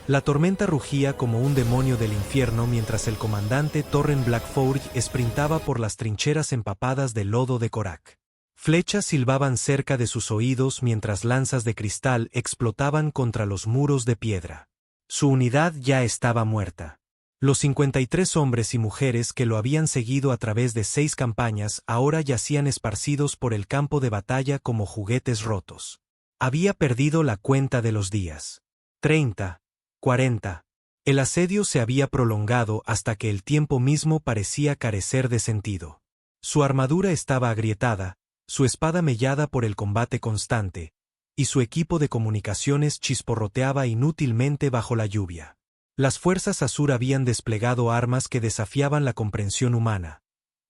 La tormenta rugía como un demonio del infierno mientras el comandante Torren Blackforge sprintaba por las trincheras empapadas de lodo de Korak. Flechas silbaban cerca de sus oídos mientras lanzas de cristal explotaban contra los muros de piedra. Su unidad ya estaba muerta. Los 53 hombres y mujeres que lo habían seguido a través de 6 campañas ahora yacían esparcidos por el campo de batalla como juguetes rotos. Había perdido la cuenta de los días. 30, 40. El asedio se había prolongado hasta que el tiempo mismo parecía carecer de sentido. Su armadura estaba agrietada, su espada mellada por el combate constante, y su equipo de comunicaciones chisporroteaba inútilmente bajo la lluvia. Las fuerzas Asur habían desplegado armas que desafiaban la comprensión humana,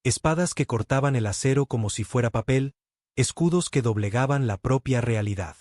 espadas que cortaban el acero como si fuera papel, escudos que doblegaban la propia realidad.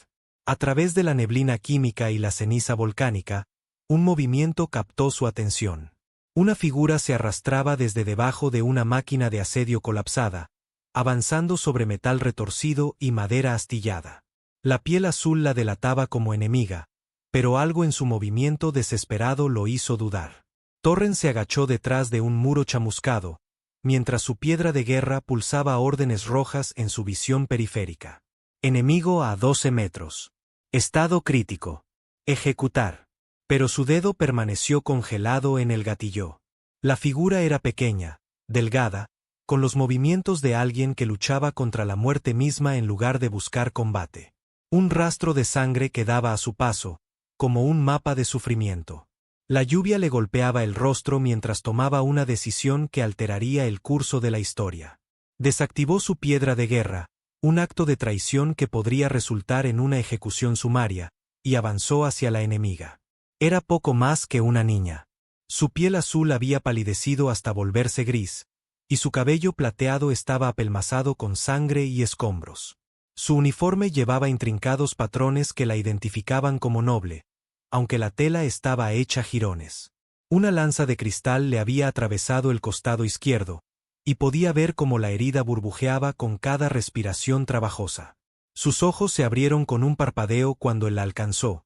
A través de la neblina química y la ceniza volcánica, un movimiento captó su atención. Una figura se arrastraba desde debajo de una máquina de asedio colapsada, avanzando sobre metal retorcido y madera astillada. La piel azul la delataba como enemiga, pero algo en su movimiento desesperado lo hizo dudar. Torren se agachó detrás de un muro chamuscado, mientras su piedra de guerra pulsaba órdenes rojas en su visión periférica. Enemigo a 12 metros. Estado crítico. Ejecutar. Pero su dedo permaneció congelado en el gatillo. La figura era pequeña, delgada, con los movimientos de alguien que luchaba contra la muerte misma en lugar de buscar combate. Un rastro de sangre quedaba a su paso, como un mapa de sufrimiento. La lluvia le golpeaba el rostro mientras tomaba una decisión que alteraría el curso de la historia. Desactivó su piedra de guerra, un acto de traición que podría resultar en una ejecución sumaria, y avanzó hacia la enemiga. Era poco más que una niña. Su piel azul había palidecido hasta volverse gris, y su cabello plateado estaba apelmazado con sangre y escombros. Su uniforme llevaba intrincados patrones que la identificaban como noble, aunque la tela estaba hecha jirones. Una lanza de cristal le había atravesado el costado izquierdo, y podía ver cómo la herida burbujeaba con cada respiración trabajosa. Sus ojos se abrieron con un parpadeo cuando él la alcanzó,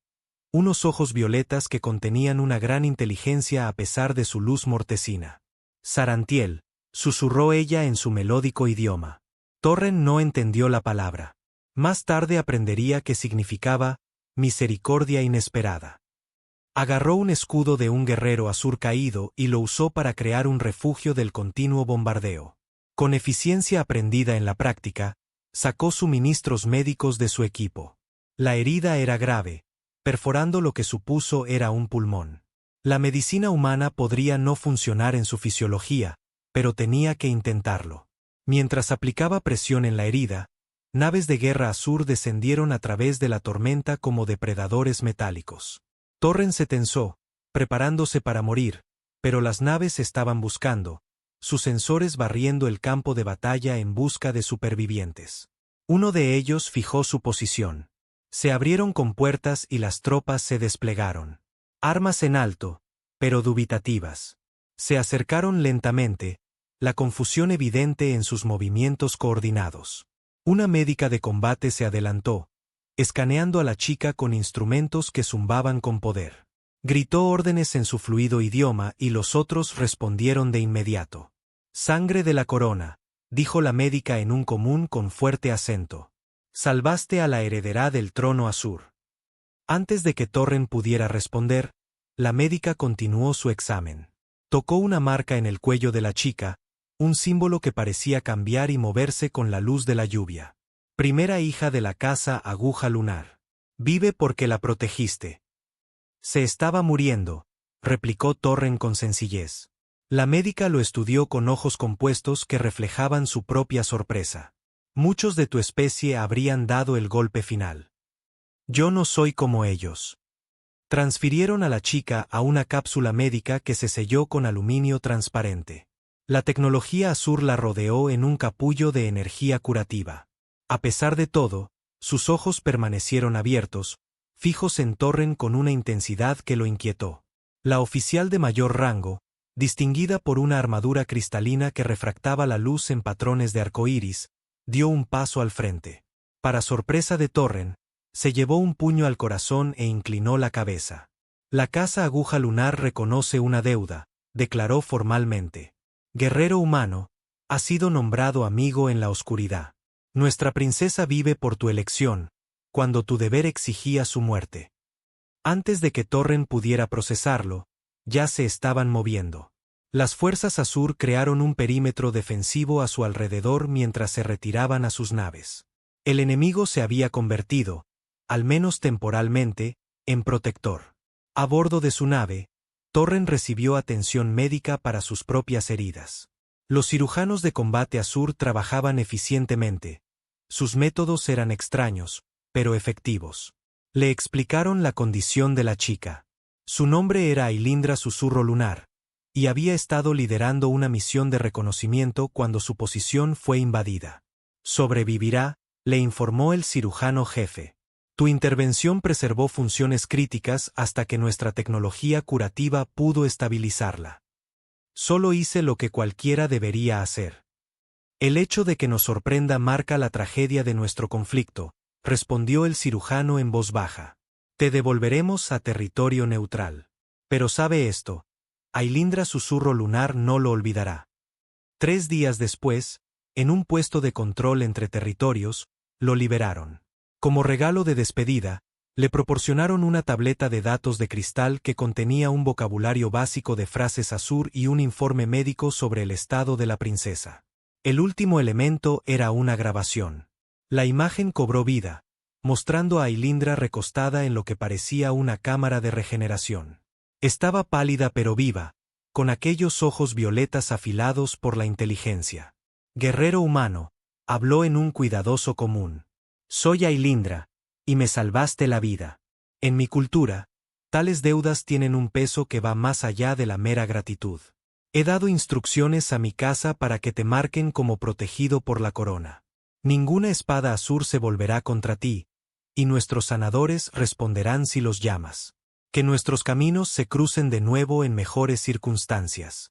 unos ojos violetas que contenían una gran inteligencia a pesar de su luz mortecina. Sarantiel, susurró ella en su melódico idioma. Torren no entendió la palabra. Más tarde aprendería que significaba misericordia inesperada. Agarró un escudo de un guerrero Asur caído y lo usó para crear un refugio del continuo bombardeo. Con eficiencia aprendida en la práctica, sacó suministros médicos de su equipo. La herida era grave, perforando lo que supuso era un pulmón. La medicina humana podría no funcionar en su fisiología, pero tenía que intentarlo. Mientras aplicaba presión en la herida, naves de guerra Asur descendieron a través de la tormenta como depredadores metálicos. Torren se tensó, preparándose para morir, pero las naves estaban buscando, sus sensores barriendo el campo de batalla en busca de supervivientes. Uno de ellos fijó su posición. Se abrieron compuertas y las tropas se desplegaron. Armas en alto, pero dubitativas. Se acercaron lentamente, la confusión evidente en sus movimientos coordinados. Una médica de combate se adelantó, escaneando a la chica con instrumentos que zumbaban con poder. Gritó órdenes en su fluido idioma y los otros respondieron de inmediato. Sangre de la corona, dijo la médica en un común con fuerte acento. Salvaste a la heredera del trono Asur. Antes de que Torren pudiera responder, la médica continuó su examen. Tocó una marca en el cuello de la chica, un símbolo que parecía cambiar y moverse con la luz de la lluvia. Primera hija de la casa Aguja Lunar. Vive porque la protegiste. Se estaba muriendo, replicó Torren con sencillez. La médica lo estudió con ojos compuestos que reflejaban su propia sorpresa. Muchos de tu especie habrían dado el golpe final. Yo no soy como ellos. Transfirieron a la chica a una cápsula médica que se selló con aluminio transparente. La tecnología Asur la rodeó en un capullo de energía curativa. A pesar de todo, sus ojos permanecieron abiertos, fijos en Torren con una intensidad que lo inquietó. La oficial de mayor rango, distinguida por una armadura cristalina que refractaba la luz en patrones de arcoíris, dio un paso al frente. Para sorpresa de Torren, se llevó un puño al corazón e inclinó la cabeza. La casa Aguja Lunar reconoce una deuda, declaró formalmente. Guerrero humano, has sido nombrado amigo en la oscuridad. Nuestra princesa vive por tu elección, cuando tu deber exigía su muerte. Antes de que Torren pudiera procesarlo, ya se estaban moviendo. Las fuerzas Azur crearon un perímetro defensivo a su alrededor mientras se retiraban a sus naves. El enemigo se había convertido, al menos temporalmente, en protector. A bordo de su nave, Torren recibió atención médica para sus propias heridas. Los cirujanos de combate Azur trabajaban eficientemente. Sus métodos eran extraños, pero efectivos. Le explicaron la condición de la chica. Su nombre era Ailindra Susurro Lunar, y había estado liderando una misión de reconocimiento cuando su posición fue invadida. Sobrevivirá, le informó el cirujano jefe. Tu intervención preservó funciones críticas hasta que nuestra tecnología curativa pudo estabilizarla. Solo hice lo que cualquiera debería hacer. El hecho de que nos sorprenda marca la tragedia de nuestro conflicto, respondió el cirujano en voz baja. Te devolveremos a territorio neutral. Pero sabe esto, Ailindra Susurro Lunar no lo olvidará. 3 días después, en un puesto de control entre territorios, lo liberaron. Como regalo de despedida, le proporcionaron una tableta de datos de cristal que contenía un vocabulario básico de frases Azur y un informe médico sobre el estado de la princesa. El último elemento era una grabación. La imagen cobró vida, mostrando a Ailindra recostada en lo que parecía una cámara de regeneración. Estaba pálida pero viva, con aquellos ojos violetas afilados por la inteligencia. Guerrero humano, habló en un cuidadoso común. Soy Ailindra, y me salvaste la vida. En mi cultura, tales deudas tienen un peso que va más allá de la mera gratitud. He dado instrucciones a mi casa para que te marquen como protegido por la corona. Ninguna espada Azur se volverá contra ti, y nuestros sanadores responderán si los llamas. Que nuestros caminos se crucen de nuevo en mejores circunstancias.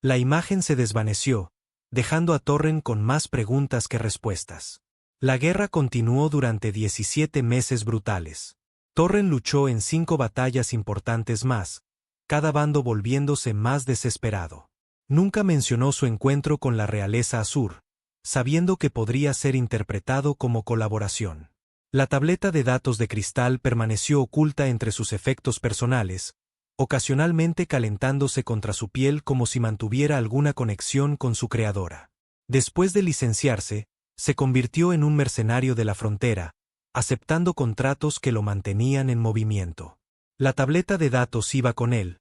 La imagen se desvaneció, dejando a Torren con más preguntas que respuestas. La guerra continuó durante 17 meses brutales. Torren luchó en 5 batallas importantes más, cada bando volviéndose más desesperado. Nunca mencionó su encuentro con la realeza Azur, sabiendo que podría ser interpretado como colaboración. La tableta de datos de cristal permaneció oculta entre sus efectos personales, ocasionalmente calentándose contra su piel como si mantuviera alguna conexión con su creadora. Después de licenciarse, se convirtió en un mercenario de la frontera, aceptando contratos que lo mantenían en movimiento. La tableta de datos iba con él,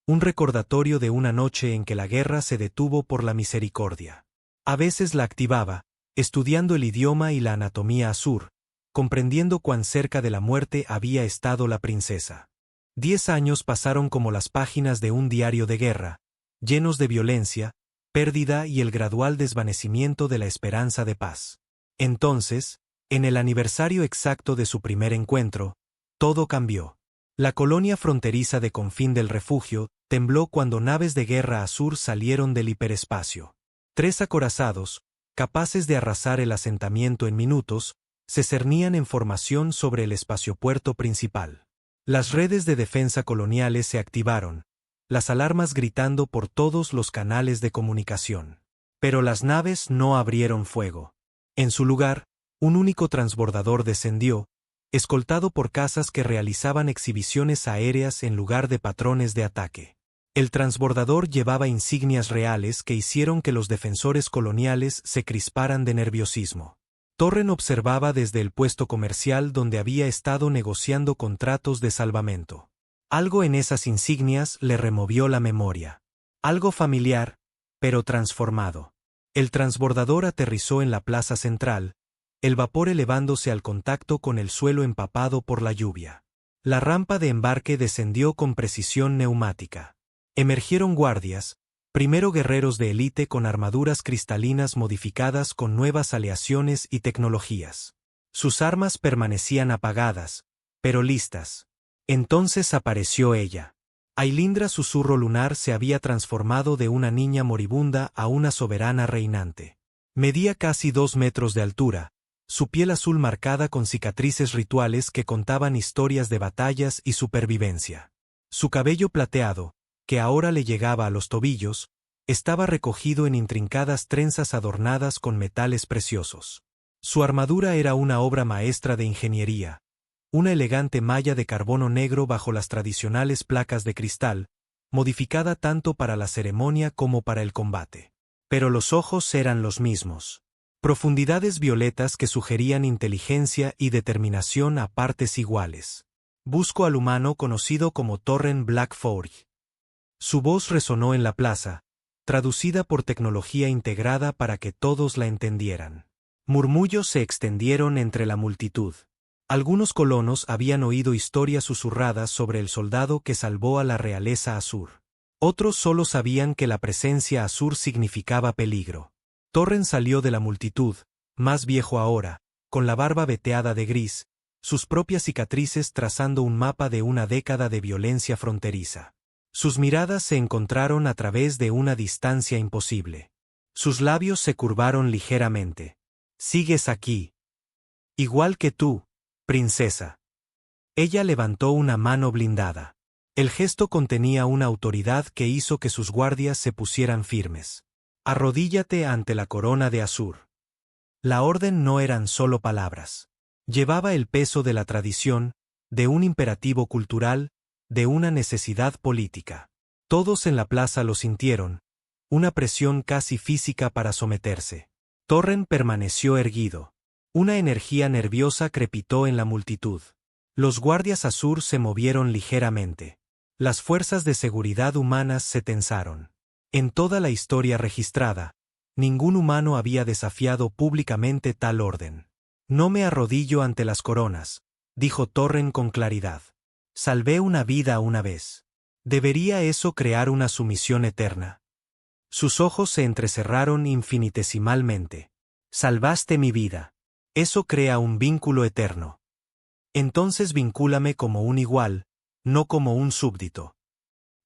un recordatorio de una noche en que la guerra se detuvo por la misericordia. A veces la activaba, estudiando el idioma y la anatomía Azur, comprendiendo cuán cerca de la muerte había estado la princesa. 10 años pasaron como las páginas de un diario de guerra, llenos de violencia, pérdida y el gradual desvanecimiento de la esperanza de paz. Entonces, en el aniversario exacto de su primer encuentro, todo cambió. La colonia fronteriza de Confín del Refugio tembló cuando naves de guerra Azur salieron del hiperespacio. 3 acorazados, capaces de arrasar el asentamiento en minutos, se cernían en formación sobre el espaciopuerto principal. Las redes de defensa coloniales se activaron, las alarmas gritando por todos los canales de comunicación. Pero las naves no abrieron fuego. En su lugar, un único transbordador descendió, escoltado por cazas que realizaban exhibiciones aéreas en lugar de patrones de ataque. El transbordador llevaba insignias reales que hicieron que los defensores coloniales se crisparan de nerviosismo. Torren observaba desde el puesto comercial donde había estado negociando contratos de salvamento. Algo en esas insignias le removió la memoria. Algo familiar, pero transformado. El transbordador aterrizó en la plaza central, el vapor elevándose al contacto con el suelo empapado por la lluvia. La rampa de embarque descendió con precisión neumática. Emergieron guardias, primero guerreros de élite con armaduras cristalinas modificadas con nuevas aleaciones y tecnologías. Sus armas permanecían apagadas, pero listas. Entonces apareció ella. Ailindra Susurro Lunar se había transformado de una niña moribunda a una soberana reinante. Medía casi 2 metros de altura, su piel azul marcada con cicatrices rituales que contaban historias de batallas y supervivencia. Su cabello plateado, que ahora le llegaba a los tobillos, estaba recogido en intrincadas trenzas adornadas con metales preciosos. Su armadura era una obra maestra de ingeniería, una elegante malla de carbono negro bajo las tradicionales placas de cristal, modificada tanto para la ceremonia como para el combate. Pero los ojos eran los mismos. Profundidades violetas que sugerían inteligencia y determinación a partes iguales. Busco al humano conocido como Torren Blackforge. Su voz resonó en la plaza, traducida por tecnología integrada para que todos la entendieran. Murmullos se extendieron entre la multitud. Algunos colonos habían oído historias susurradas sobre el soldado que salvó a la realeza Azur. Otros solo sabían que la presencia Azur significaba peligro. Torren salió de la multitud, más viejo ahora, con la barba veteada de gris, sus propias cicatrices trazando un mapa de una década de violencia fronteriza. Sus miradas se encontraron a través de una distancia imposible. Sus labios se curvaron ligeramente. «Sigues aquí. Igual que tú, princesa». Ella levantó una mano blindada. El gesto contenía una autoridad que hizo que sus guardias se pusieran firmes. «Arrodíllate ante la corona de Azur». La orden no eran solo palabras. Llevaba el peso de la tradición, de un imperativo cultural, de una necesidad política. Todos en la plaza lo sintieron, una presión casi física para someterse. Torren permaneció erguido. Una energía nerviosa crepitó en la multitud. Los guardias Azur se movieron ligeramente. Las fuerzas de seguridad humanas se tensaron. En toda la historia registrada, ningún humano había desafiado públicamente tal orden. «No me arrodillo ante las coronas», dijo Torren con claridad. «Salvé una vida una vez. ¿Debería eso crear una sumisión eterna?» Sus ojos se entrecerraron infinitesimalmente. «Salvaste mi vida. Eso crea un vínculo eterno. Entonces vincúlame como un igual, no como un súbdito».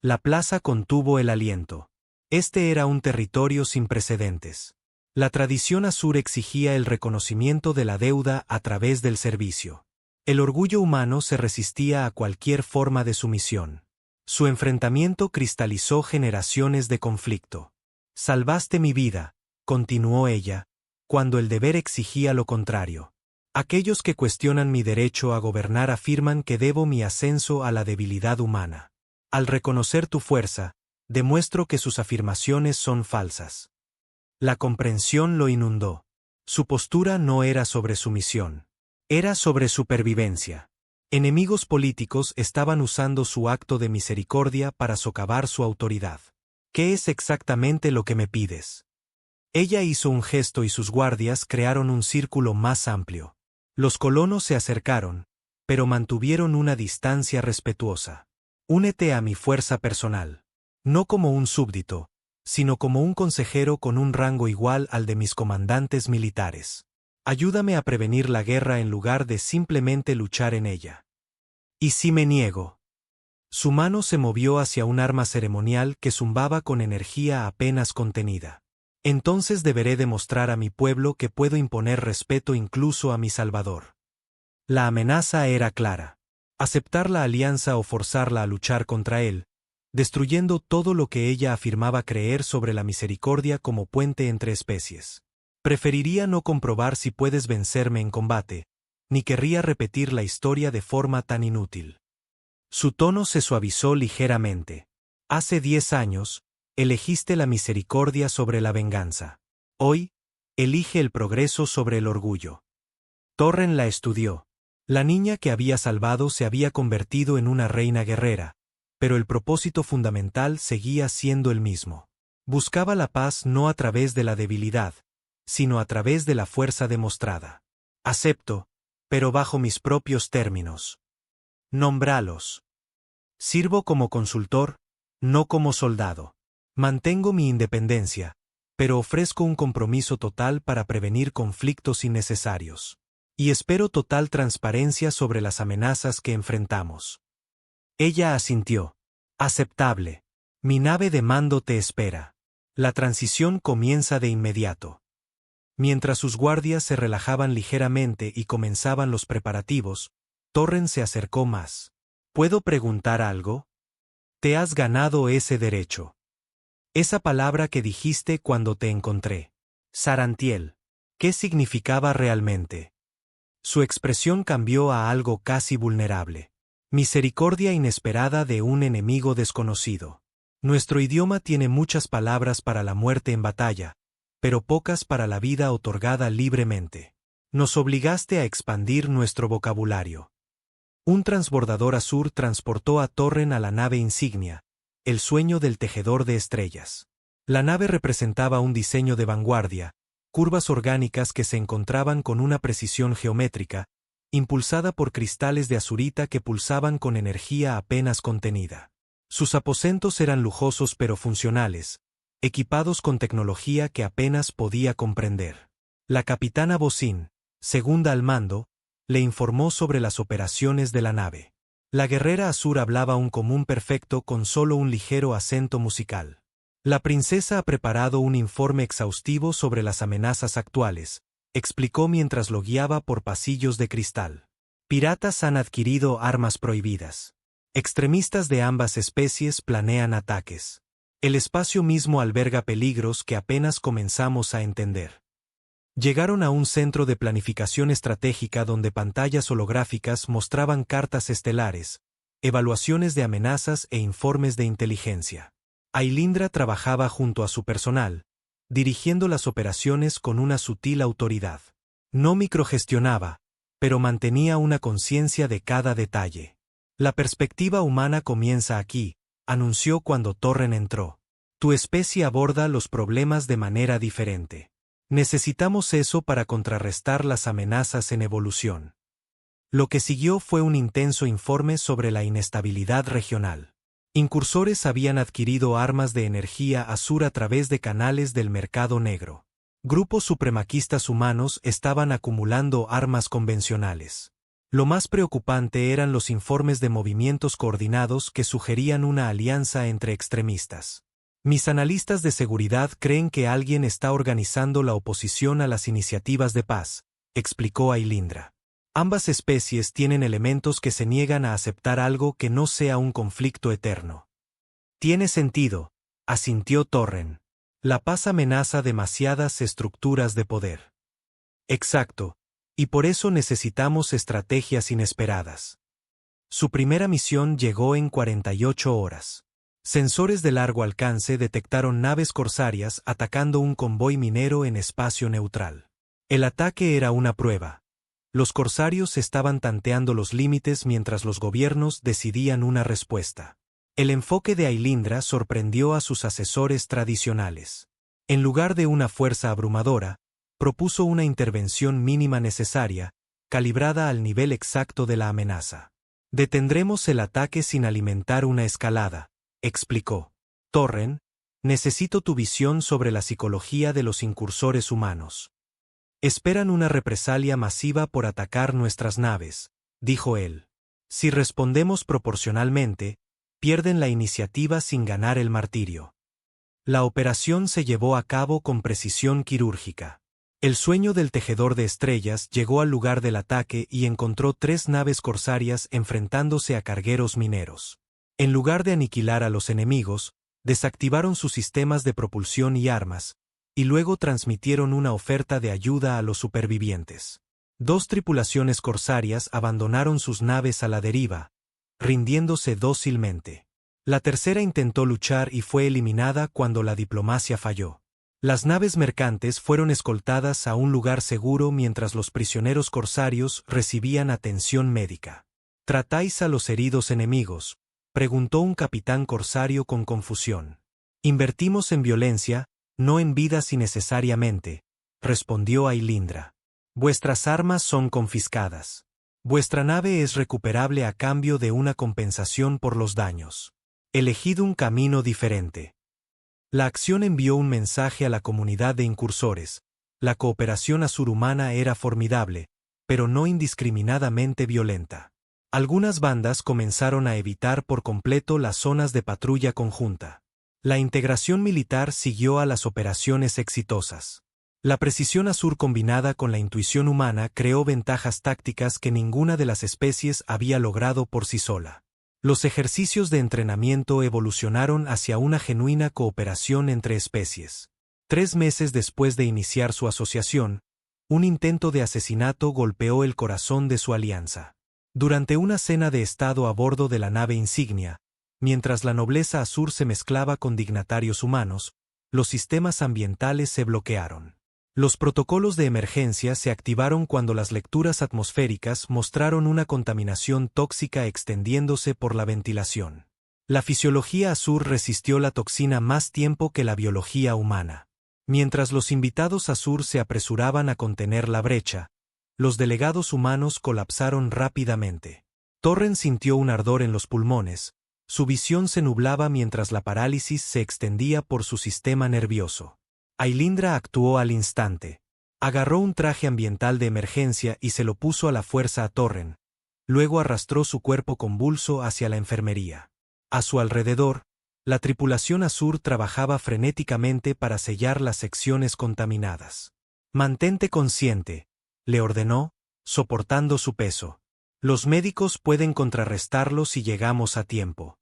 La plaza contuvo el aliento. Este era un territorio sin precedentes. La tradición Azur exigía el reconocimiento de la deuda a través del servicio. El orgullo humano se resistía a cualquier forma de sumisión. Su enfrentamiento cristalizó generaciones de conflicto. «Salvaste mi vida», continuó ella, cuando el deber exigía lo contrario. «Aquellos que cuestionan mi derecho a gobernar afirman que debo mi ascenso a la debilidad humana. Al reconocer tu fuerza, demuestro que sus afirmaciones son falsas». La comprensión lo inundó. Su postura no era sobre sumisión. Era sobre supervivencia. Enemigos políticos estaban usando su acto de misericordia para socavar su autoridad. «¿Qué es exactamente lo que me pides?». Ella hizo un gesto y sus guardias crearon un círculo más amplio. Los colonos se acercaron, pero mantuvieron una distancia respetuosa. «Únete a mi fuerza personal. No como un súbdito, sino como un consejero con un rango igual al de mis comandantes militares. Ayúdame a prevenir la guerra en lugar de simplemente luchar en ella». «¿Y si me niego?». Su mano se movió hacia un arma ceremonial que zumbaba con energía apenas contenida. «Entonces deberé demostrar a mi pueblo que puedo imponer respeto incluso a mi Salvador». La amenaza era clara. Aceptar la alianza o forzarla a luchar contra él, destruyendo todo lo que ella afirmaba creer sobre la misericordia como puente entre especies. «Preferiría no comprobar si puedes vencerme en combate, ni querría repetir la historia de forma tan inútil». Su tono se suavizó ligeramente. «Hace 10 años, elegiste la misericordia sobre la venganza. Hoy, elige el progreso sobre el orgullo». Torren la estudió. La niña que había salvado se había convertido en una reina guerrera, pero el propósito fundamental seguía siendo el mismo. Buscaba la paz no a través de la debilidad, sino a través de la fuerza demostrada. «Acepto, pero bajo mis propios términos. Nómbralos. Sirvo como consultor, no como soldado. Mantengo mi independencia, pero ofrezco un compromiso total para prevenir conflictos innecesarios. Y espero total transparencia sobre las amenazas que enfrentamos». Ella asintió. «Aceptable. Mi nave de mando te espera. La transición comienza de inmediato». Mientras sus guardias se relajaban ligeramente y comenzaban los preparativos, Torren se acercó más. «¿Puedo preguntar algo?». Te has ganado ese derecho. Esa palabra que dijiste cuando te encontré. Sarantiel. ¿Qué significaba realmente? Su expresión cambió a algo casi vulnerable. Misericordia inesperada de un enemigo desconocido. Nuestro idioma tiene muchas palabras para la muerte en batalla, pero pocas para la vida otorgada libremente. Nos obligaste a expandir nuestro vocabulario. Un transbordador azur transportó a Torren a la nave insignia, el sueño del tejedor de estrellas. La nave representaba un diseño de vanguardia, curvas orgánicas que se encontraban con una precisión geométrica, impulsada por cristales de azurita que pulsaban con energía apenas contenida. Sus aposentos eran lujosos pero funcionales, equipados con tecnología que apenas podía comprender. La capitana Bocin, segunda al mando, le informó sobre las operaciones de la nave. La guerrera azur hablaba un común perfecto con solo un ligero acento musical. La princesa ha preparado un informe exhaustivo sobre las amenazas actuales, explicó mientras lo guiaba por pasillos de cristal. Piratas han adquirido armas prohibidas. Extremistas de ambas especies planean ataques. El espacio mismo alberga peligros que apenas comenzamos a entender. Llegaron a un centro de planificación estratégica donde pantallas holográficas mostraban cartas estelares, evaluaciones de amenazas e informes de inteligencia. Ailindra trabajaba junto a su personal, dirigiendo las operaciones con una sutil autoridad. No microgestionaba, pero mantenía una conciencia de cada detalle. La perspectiva humana comienza aquí, anunció cuando Torren entró. Tu especie aborda los problemas de manera diferente. Necesitamos eso para contrarrestar las amenazas en evolución. Lo que siguió fue un intenso informe sobre la inestabilidad regional. Incursores habían adquirido armas de energía azur a través de canales del mercado negro. Grupos supremaquistas humanos estaban acumulando armas convencionales. Lo más preocupante eran los informes de movimientos coordinados que sugerían una alianza entre extremistas. Mis analistas de seguridad creen que alguien está organizando la oposición a las iniciativas de paz, explicó Ailindra. Ambas especies tienen elementos que se niegan a aceptar algo que no sea un conflicto eterno. Tiene sentido, asintió Torren. La paz amenaza demasiadas estructuras de poder. Exacto, y por eso necesitamos estrategias inesperadas. Su primera misión llegó en 48 horas. Sensores de largo alcance detectaron naves corsarias atacando un convoy minero en espacio neutral. El ataque era una prueba. Los corsarios estaban tanteando los límites mientras los gobiernos decidían una respuesta. El enfoque de Ailindra sorprendió a sus asesores tradicionales. En lugar de una fuerza abrumadora, propuso una intervención mínima necesaria, calibrada al nivel exacto de la amenaza. Detendremos el ataque sin alimentar una escalada, explicó. Torren, necesito tu visión sobre la psicología de los incursores humanos. Esperan una represalia masiva por atacar nuestras naves, dijo él. Si respondemos proporcionalmente, pierden la iniciativa sin ganar el martirio. La operación se llevó a cabo con precisión quirúrgica. El sueño del tejedor de estrellas llegó al lugar del ataque y encontró 3 naves corsarias enfrentándose a cargueros mineros. En lugar de aniquilar a los enemigos, desactivaron sus sistemas de propulsión y armas, y luego transmitieron una oferta de ayuda a los supervivientes. 2 tripulaciones corsarias abandonaron sus naves a la deriva, rindiéndose dócilmente. La tercera intentó luchar y fue eliminada cuando la diplomacia falló. Las naves mercantes fueron escoltadas a un lugar seguro mientras los prisioneros corsarios recibían atención médica. ¿Tratáis a los heridos enemigos?, preguntó un capitán corsario con confusión. Invertimos en violencia, no en vidas innecesariamente, respondió Ailindra. Vuestras armas son confiscadas. Vuestra nave es recuperable a cambio de una compensación por los daños. Elegid un camino diferente. La acción envió un mensaje a la comunidad de incursores. La cooperación azurhumana era formidable, pero no indiscriminadamente violenta. Algunas bandas comenzaron a evitar por completo las zonas de patrulla conjunta. La integración militar siguió a las operaciones exitosas. La precisión azur combinada con la intuición humana creó ventajas tácticas que ninguna de las especies había logrado por sí sola. Los ejercicios de entrenamiento evolucionaron hacia una genuina cooperación entre especies. 3 meses después de iniciar su asociación, un intento de asesinato golpeó el corazón de su alianza. Durante una cena de estado a bordo de la nave insignia, mientras la nobleza Azur se mezclaba con dignatarios humanos, los sistemas ambientales se bloquearon. Los protocolos de emergencia se activaron cuando las lecturas atmosféricas mostraron una contaminación tóxica extendiéndose por la ventilación. La fisiología Azur resistió la toxina más tiempo que la biología humana. Mientras los invitados Azur se apresuraban a contener la brecha, los delegados humanos colapsaron rápidamente. Torren sintió un ardor en los pulmones, su visión se nublaba mientras la parálisis se extendía por su sistema nervioso. Ailindra actuó al instante. Agarró un traje ambiental de emergencia y se lo puso a la fuerza a Torren. Luego arrastró su cuerpo convulso hacia la enfermería. A su alrededor, la tripulación Azur trabajaba frenéticamente para sellar las secciones contaminadas. «Mantente consciente», le ordenó, soportando su peso. «Los médicos pueden contrarrestarlo si llegamos a tiempo».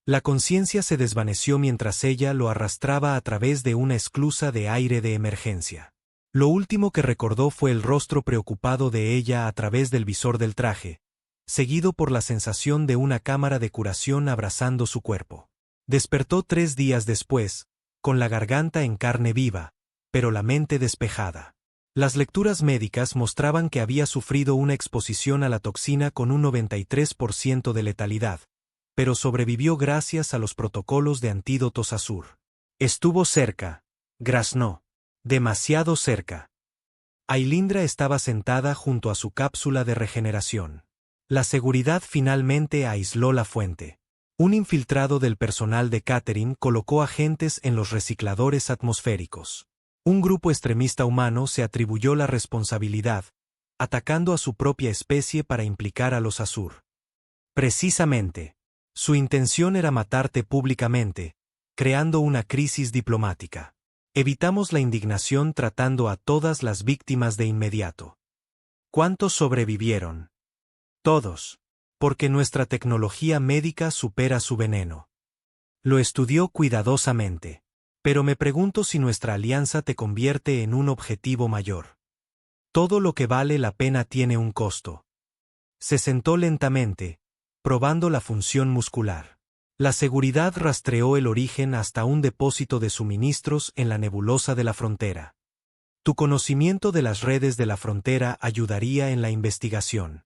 La conciencia se desvaneció mientras ella lo arrastraba a través de una esclusa de aire de emergencia. Lo último que recordó fue el rostro preocupado de ella a través del visor del traje, seguido por la sensación de una cámara de curación abrazando su cuerpo. Despertó 3 días después, con la garganta en carne viva, pero la mente despejada. Las lecturas médicas mostraban que había sufrido una exposición a la toxina con un 93% de letalidad, pero sobrevivió gracias a los protocolos de antídotos Azur. Estuvo cerca, graznó. Demasiado cerca. Ailindra estaba sentada junto a su cápsula de regeneración. La seguridad finalmente aisló la fuente. Un infiltrado del personal de Catherine colocó agentes en los recicladores atmosféricos. Un grupo extremista humano se atribuyó la responsabilidad, atacando a su propia especie para implicar a los Azur. Precisamente. Su intención era matarte públicamente, creando una crisis diplomática. Evitamos la indignación tratando a todas las víctimas de inmediato. ¿Cuántos sobrevivieron? Todos. Porque nuestra tecnología médica supera su veneno. Lo estudió cuidadosamente. Pero me pregunto si nuestra alianza te convierte en un objetivo mayor. Todo lo que vale la pena tiene un costo. Se sentó lentamente, probando la función muscular. La seguridad rastreó el origen hasta un depósito de suministros en la nebulosa de la frontera. Tu conocimiento de las redes de la frontera ayudaría en la investigación.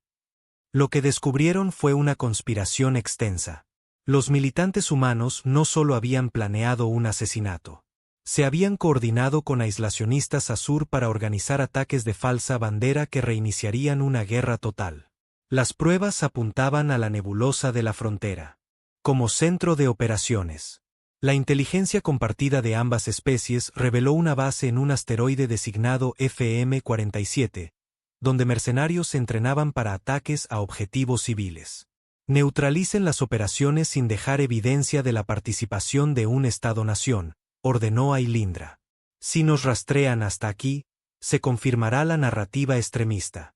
Lo que descubrieron fue una conspiración extensa. Los militantes humanos no solo habían planeado un asesinato. Se habían coordinado con aislacionistas Azur para organizar ataques de falsa bandera que reiniciarían una guerra total. Las pruebas apuntaban a la nebulosa de la frontera. Como centro de operaciones. La inteligencia compartida de ambas especies reveló una base en un asteroide designado FM-47, donde mercenarios se entrenaban para ataques a objetivos civiles. Neutralicen las operaciones sin dejar evidencia de la participación de un Estado-nación, ordenó Ailindra. Si nos rastrean hasta aquí, se confirmará la narrativa extremista.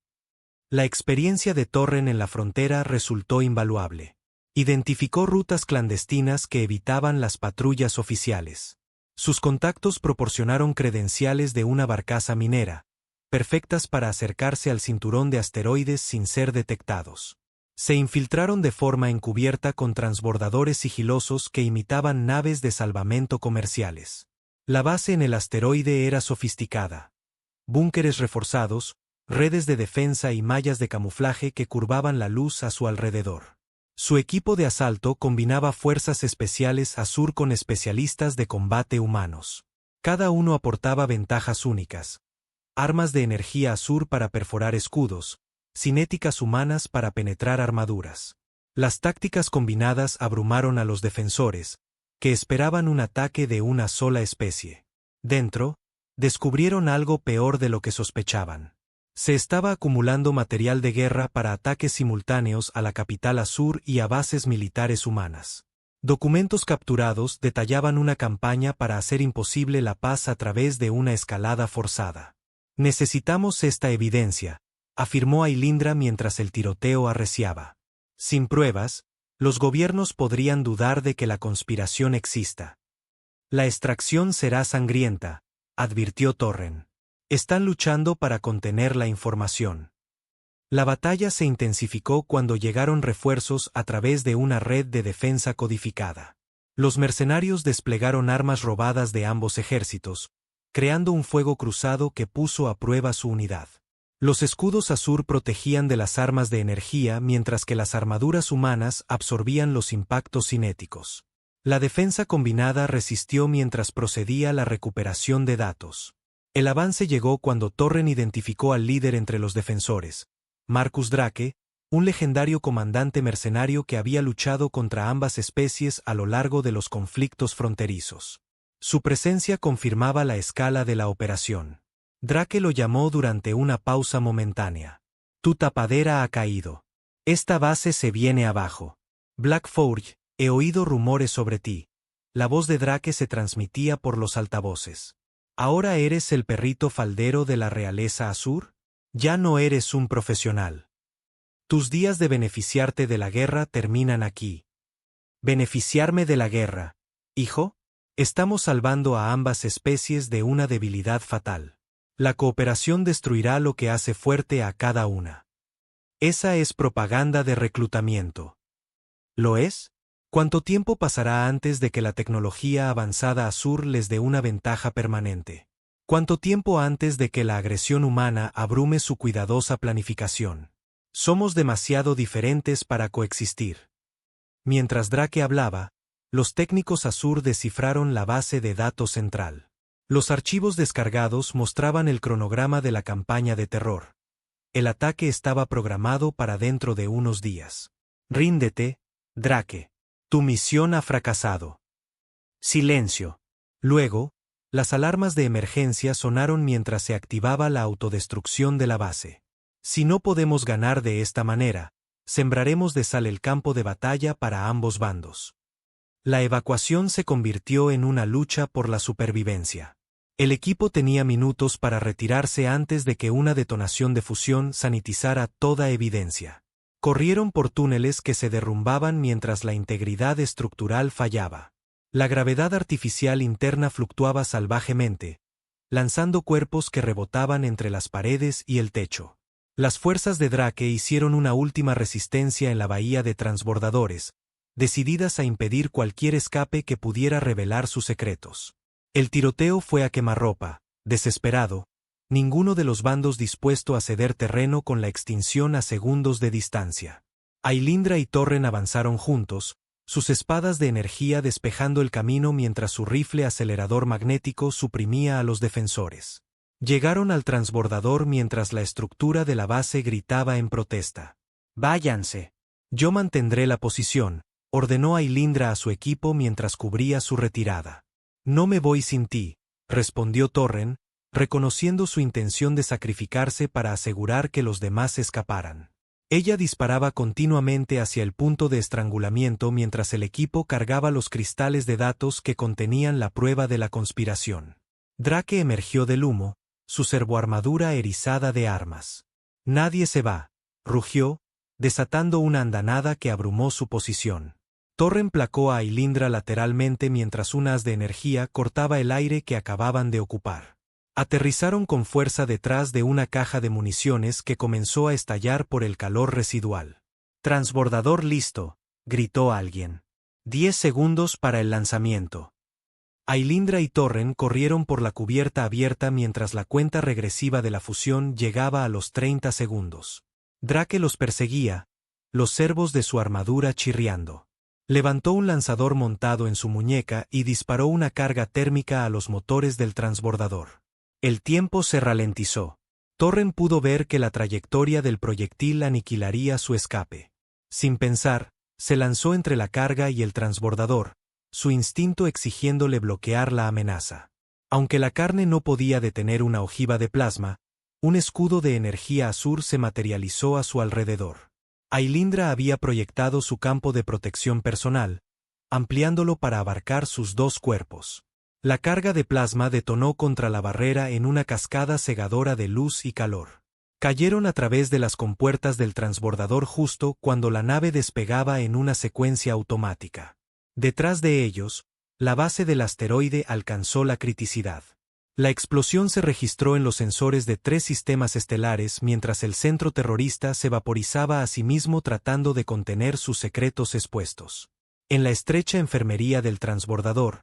La experiencia de Torren en la frontera resultó invaluable. Identificó rutas clandestinas que evitaban las patrullas oficiales. Sus contactos proporcionaron credenciales de una barcaza minera, perfectas para acercarse al cinturón de asteroides sin ser detectados. Se infiltraron de forma encubierta con transbordadores sigilosos que imitaban naves de salvamento comerciales. La base en el asteroide era sofisticada. Búnkeres reforzados, redes de defensa y mallas de camuflaje que curvaban la luz a su alrededor. Su equipo de asalto combinaba fuerzas especiales Azur con especialistas de combate humanos. Cada uno aportaba ventajas únicas. Armas de energía Azur para perforar escudos, cinéticas humanas para penetrar armaduras. Las tácticas combinadas abrumaron a los defensores, que esperaban un ataque de una sola especie. Dentro, descubrieron algo peor de lo que sospechaban. Se estaba acumulando material de guerra para ataques simultáneos a la capital Azur y a bases militares humanas. Documentos capturados detallaban una campaña para hacer imposible la paz a través de una escalada forzada. Necesitamos esta evidencia, afirmó Ailindra mientras el tiroteo arreciaba. Sin pruebas, Los gobiernos podrían dudar de que la conspiración exista. La extracción será sangrienta, advirtió Torren. Están luchando para contener la información. La batalla se intensificó cuando llegaron refuerzos a través de una red de defensa codificada. Los mercenarios desplegaron armas robadas de ambos ejércitos, creando un fuego cruzado que puso a prueba su unidad. Los escudos Azur protegían de las armas de energía mientras que las armaduras humanas absorbían los impactos cinéticos. La defensa combinada resistió mientras procedía la recuperación de datos. El avance llegó cuando Torren identificó al líder entre los defensores, Marcus Drake, un legendario comandante mercenario que había luchado contra ambas especies a lo largo de los conflictos fronterizos. Su presencia confirmaba la escala de la operación. Drake lo llamó durante una pausa momentánea. Tu tapadera ha caído. Esta base se viene abajo. Black Forge, he oído rumores sobre ti. La voz de Drake se transmitía por los altavoces. ¿Ahora eres el perrito faldero de la realeza Azur? Ya no eres un profesional. Tus días de beneficiarte de la guerra terminan aquí. ¿Beneficiarme de la guerra, hijo? Estamos salvando a ambas especies de una debilidad fatal. La cooperación destruirá lo que hace fuerte a cada una. Esa es propaganda de reclutamiento. ¿Lo es? ¿Cuánto tiempo pasará antes de que la tecnología avanzada Azur les dé una ventaja permanente? ¿Cuánto tiempo antes de que la agresión humana abrume su cuidadosa planificación? Somos demasiado diferentes para coexistir. Mientras Drake hablaba, los técnicos Azur descifraron la base de datos central. Los archivos descargados mostraban el cronograma de la campaña de terror. El ataque estaba programado para dentro de unos días. Ríndete, Drake. Tu misión ha fracasado. Silencio. Luego, las alarmas de emergencia sonaron mientras se activaba la autodestrucción de la base. Si no podemos ganar de esta manera, sembraremos de sal el campo de batalla para ambos bandos. La evacuación se convirtió en una lucha por la supervivencia. El equipo tenía minutos para retirarse antes de que una detonación de fusión sanitizara toda evidencia. Corrieron por túneles que se derrumbaban mientras la integridad estructural fallaba. La gravedad artificial interna fluctuaba salvajemente, lanzando cuerpos que rebotaban entre las paredes y el techo. Las fuerzas de Drake hicieron una última resistencia en la bahía de transbordadores, decididas a impedir cualquier escape que pudiera revelar sus secretos. El tiroteo fue a quemarropa, desesperado, ninguno de los bandos dispuesto a ceder terreno con la extinción a segundos de distancia. Ailindra y Torren avanzaron juntos, sus espadas de energía despejando el camino mientras su rifle acelerador magnético suprimía a los defensores. Llegaron al transbordador mientras la estructura de la base gritaba en protesta. «Váyanse. Yo mantendré la posición», ordenó Ailindra a su equipo mientras cubría su retirada. «No me voy sin ti», respondió Torren, reconociendo su intención de sacrificarse para asegurar que los demás escaparan. Ella disparaba continuamente hacia el punto de estrangulamiento mientras el equipo cargaba los cristales de datos que contenían la prueba de la conspiración. Drake emergió del humo, su servoarmadura erizada de armas. «Nadie se va», rugió, desatando una andanada que abrumó su posición. Torren placó a Ailindra lateralmente mientras un haz de energía cortaba el aire que acababan de ocupar. Aterrizaron con fuerza detrás de una caja de municiones que comenzó a estallar por el calor residual. «Transbordador listo», gritó alguien. 10 segundos para el lanzamiento. Ailindra y Torren corrieron por la cubierta abierta mientras la cuenta regresiva de la fusión llegaba a los 30 segundos. Drake los perseguía, los servos de su armadura chirriando. Levantó un lanzador montado en su muñeca y disparó una carga térmica a los motores del transbordador. El tiempo se ralentizó. Torren pudo ver que la trayectoria del proyectil aniquilaría su escape. Sin pensar, se lanzó entre la carga y el transbordador, su instinto exigiéndole bloquear la amenaza. Aunque la carne no podía detener una ojiva de plasma, un escudo de energía Azur se materializó a su alrededor. Ailindra había proyectado su campo de protección personal, ampliándolo para abarcar sus dos cuerpos. La carga de plasma detonó contra la barrera en una cascada cegadora de luz y calor. Cayeron a través de las compuertas del transbordador justo cuando la nave despegaba en una secuencia automática. Detrás de ellos, la base del asteroide alcanzó la criticidad. La explosión se registró en los sensores de 3 sistemas estelares mientras el centro terrorista se vaporizaba a sí mismo tratando de contener sus secretos expuestos. En la estrecha enfermería del transbordador,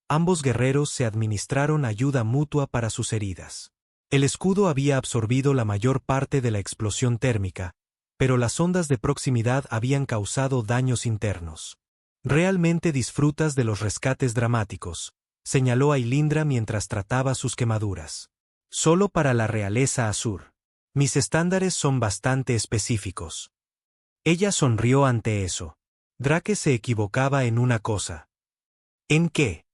ambos guerreros se administraron ayuda mutua para sus heridas. El escudo había absorbido la mayor parte de la explosión térmica, pero las ondas de proximidad habían causado daños internos. «Realmente disfrutas de los rescates dramáticos», señaló Ailindra mientras trataba sus quemaduras. «Solo para la realeza Azur. Mis estándares son bastante específicos». Ella sonrió ante eso. Drake se equivocaba en una cosa. ¿En qué?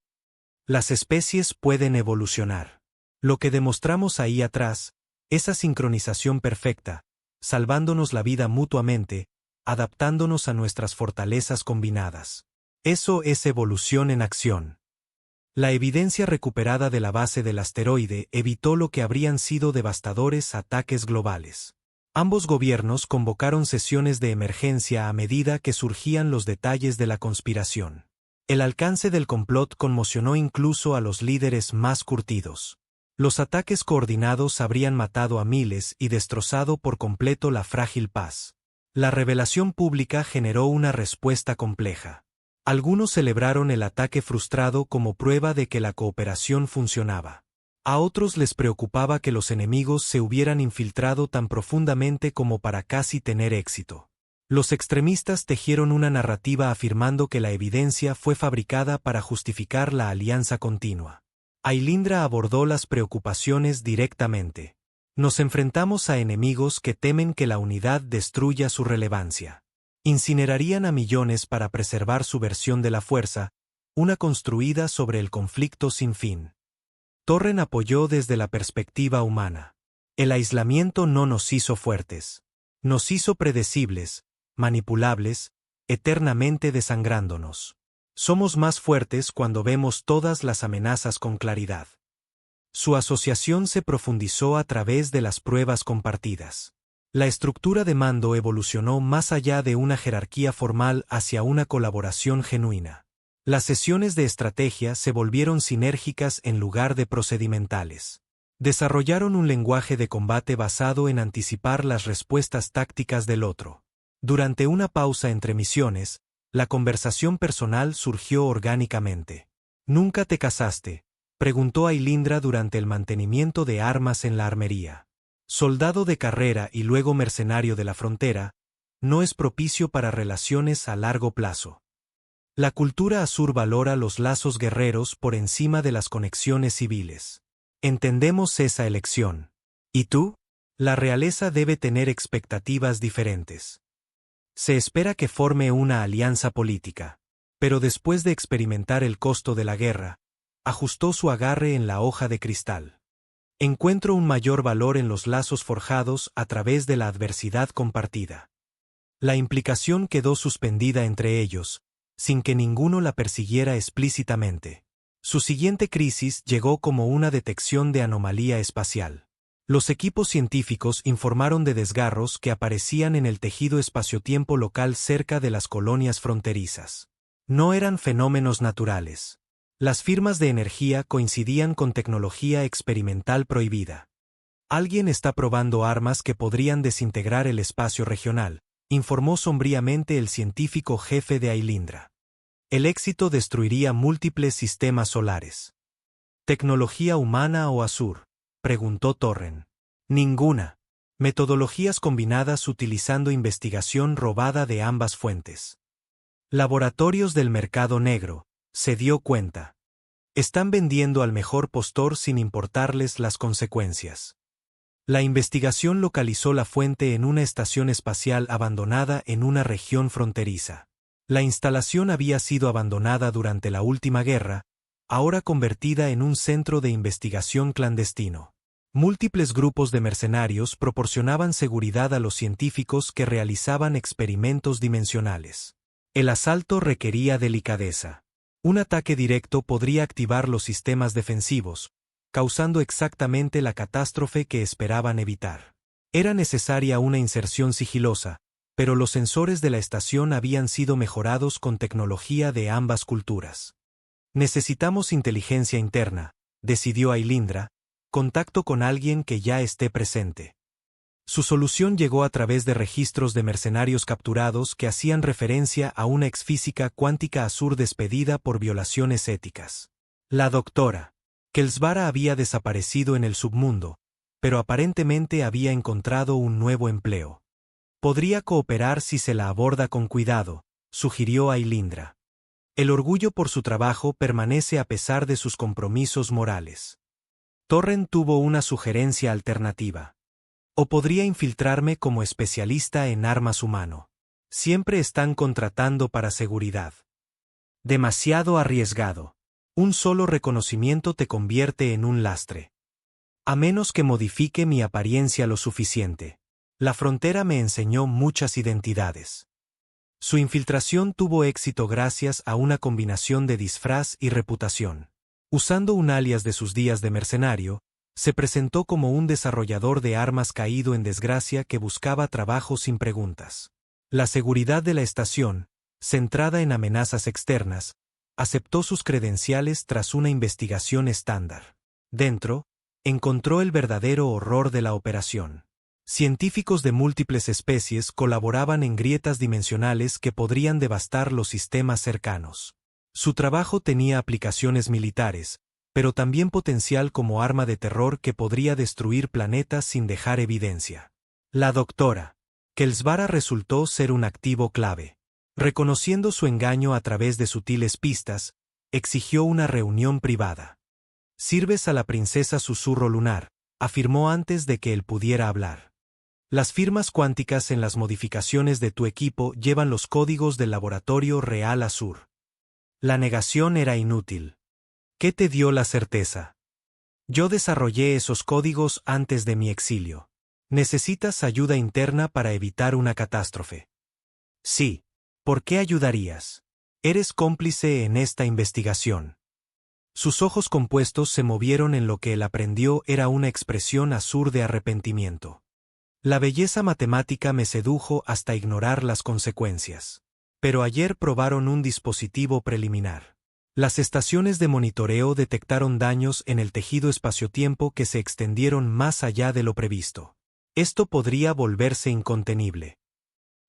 Las especies pueden evolucionar. Lo que demostramos ahí atrás, esa sincronización perfecta, salvándonos la vida mutuamente, adaptándonos a nuestras fortalezas combinadas. Eso es evolución en acción. La evidencia recuperada de la base del asteroide evitó lo que habrían sido devastadores ataques globales. Ambos gobiernos convocaron sesiones de emergencia a medida que surgían los detalles de la conspiración. El alcance del complot conmocionó incluso a los líderes más curtidos. Los ataques coordinados habrían matado a miles y destrozado por completo la frágil paz. La revelación pública generó una respuesta compleja. Algunos celebraron el ataque frustrado como prueba de que la cooperación funcionaba. A otros les preocupaba que los enemigos se hubieran infiltrado tan profundamente como para casi tener éxito. Los extremistas tejieron una narrativa afirmando que la evidencia fue fabricada para justificar la alianza continua. Ailindra abordó las preocupaciones directamente. Nos enfrentamos a enemigos que temen que la unidad destruya su relevancia. Incinerarían a millones para preservar su versión de la fuerza, una construida sobre el conflicto sin fin. Torren apoyó desde la perspectiva humana. El aislamiento no nos hizo fuertes. Nos hizo predecibles, manipulables, eternamente desangrándonos. Somos más fuertes cuando vemos todas las amenazas con claridad. Su asociación se profundizó a través de las pruebas compartidas. La estructura de mando evolucionó más allá de una jerarquía formal hacia una colaboración genuina. Las sesiones de estrategia se volvieron sinérgicas en lugar de procedimentales. Desarrollaron un lenguaje de combate basado en anticipar las respuestas tácticas del otro. Durante una pausa entre misiones, la conversación personal surgió orgánicamente. «¿Nunca te casaste?», preguntó Ailindra durante el mantenimiento de armas en la armería. Soldado de carrera y luego mercenario de la frontera, no es propicio para relaciones a largo plazo. La cultura Azur valora los lazos guerreros por encima de las conexiones civiles. Entendemos esa elección. ¿Y tú? La realeza debe tener expectativas diferentes. Se espera que forme una alianza política. Pero después de experimentar el costo de la guerra, ajustó su agarre en la hoja de cristal. Encuentro un mayor valor en los lazos forjados a través de la adversidad compartida. La implicación quedó suspendida entre ellos, sin que ninguno la persiguiera explícitamente. Su siguiente crisis llegó como una detección de anomalía espacial. Los equipos científicos informaron de desgarros que aparecían en el tejido espaciotiempo local cerca de las colonias fronterizas. No eran fenómenos naturales. Las firmas de energía coincidían con tecnología experimental prohibida. Alguien está probando armas que podrían desintegrar el espacio regional, informó sombríamente el científico jefe de Ailindra. El éxito destruiría múltiples sistemas solares. ¿Tecnología humana o Azur?, preguntó Torren. Ninguna. Metodologías combinadas utilizando investigación robada de ambas fuentes. Laboratorios del mercado negro, se dio cuenta. Están vendiendo al mejor postor sin importarles las consecuencias. La investigación localizó la fuente en una estación espacial abandonada en una región fronteriza. La instalación había sido abandonada durante la última guerra, ahora convertida en un centro de investigación clandestino. Múltiples grupos de mercenarios proporcionaban seguridad a los científicos que realizaban experimentos dimensionales. El asalto requería delicadeza. Un ataque directo podría activar los sistemas defensivos, causando exactamente la catástrofe que esperaban evitar. Era necesaria una inserción sigilosa, pero los sensores de la estación habían sido mejorados con tecnología de ambas culturas. Necesitamos inteligencia interna, decidió Ailindra, contacto con alguien que ya esté presente. Su solución llegó a través de registros de mercenarios capturados que hacían referencia a una exfísica cuántica Asur despedida por violaciones éticas. La doctora Kelsvara había desaparecido en el submundo, pero aparentemente había encontrado un nuevo empleo. Podría cooperar si se la aborda con cuidado, sugirió Ailindra. El orgullo por su trabajo permanece a pesar de sus compromisos morales. Torren tuvo una sugerencia alternativa. O podría infiltrarme como especialista en armas humano. Siempre están contratando para seguridad. Demasiado arriesgado. Un solo reconocimiento te convierte en un lastre. A menos que modifique mi apariencia lo suficiente. La frontera me enseñó muchas identidades. Su infiltración tuvo éxito gracias a una combinación de disfraz y reputación. Usando un alias de sus días de mercenario, se presentó como un desarrollador de armas caído en desgracia que buscaba trabajo sin preguntas. La seguridad de la estación, centrada en amenazas externas, aceptó sus credenciales tras una investigación estándar. Dentro, encontró el verdadero horror de la operación. Científicos de múltiples especies colaboraban en grietas dimensionales que podrían devastar los sistemas cercanos. Su trabajo tenía aplicaciones militares, pero también potencial como arma de terror que podría destruir planetas sin dejar evidencia. La doctora Kelsvara resultó ser un activo clave. Reconociendo su engaño a través de sutiles pistas, exigió una reunión privada. «Sirves a la princesa Susurro Lunar», afirmó antes de que él pudiera hablar. «Las firmas cuánticas en las modificaciones de tu equipo llevan los códigos del laboratorio Real Asur». La negación era inútil. ¿Qué te dio la certeza? Yo desarrollé esos códigos antes de mi exilio. ¿Necesitas ayuda interna para evitar una catástrofe? Sí. ¿Por qué ayudarías? Eres cómplice en esta investigación. Sus ojos compuestos se movieron en lo que él aprendió era una expresión Asur de arrepentimiento. La belleza matemática me sedujo hasta ignorar las consecuencias. Pero ayer probaron un dispositivo preliminar. Las estaciones de monitoreo detectaron daños en el tejido espacio-tiempo que se extendieron más allá de lo previsto. Esto podría volverse incontenible.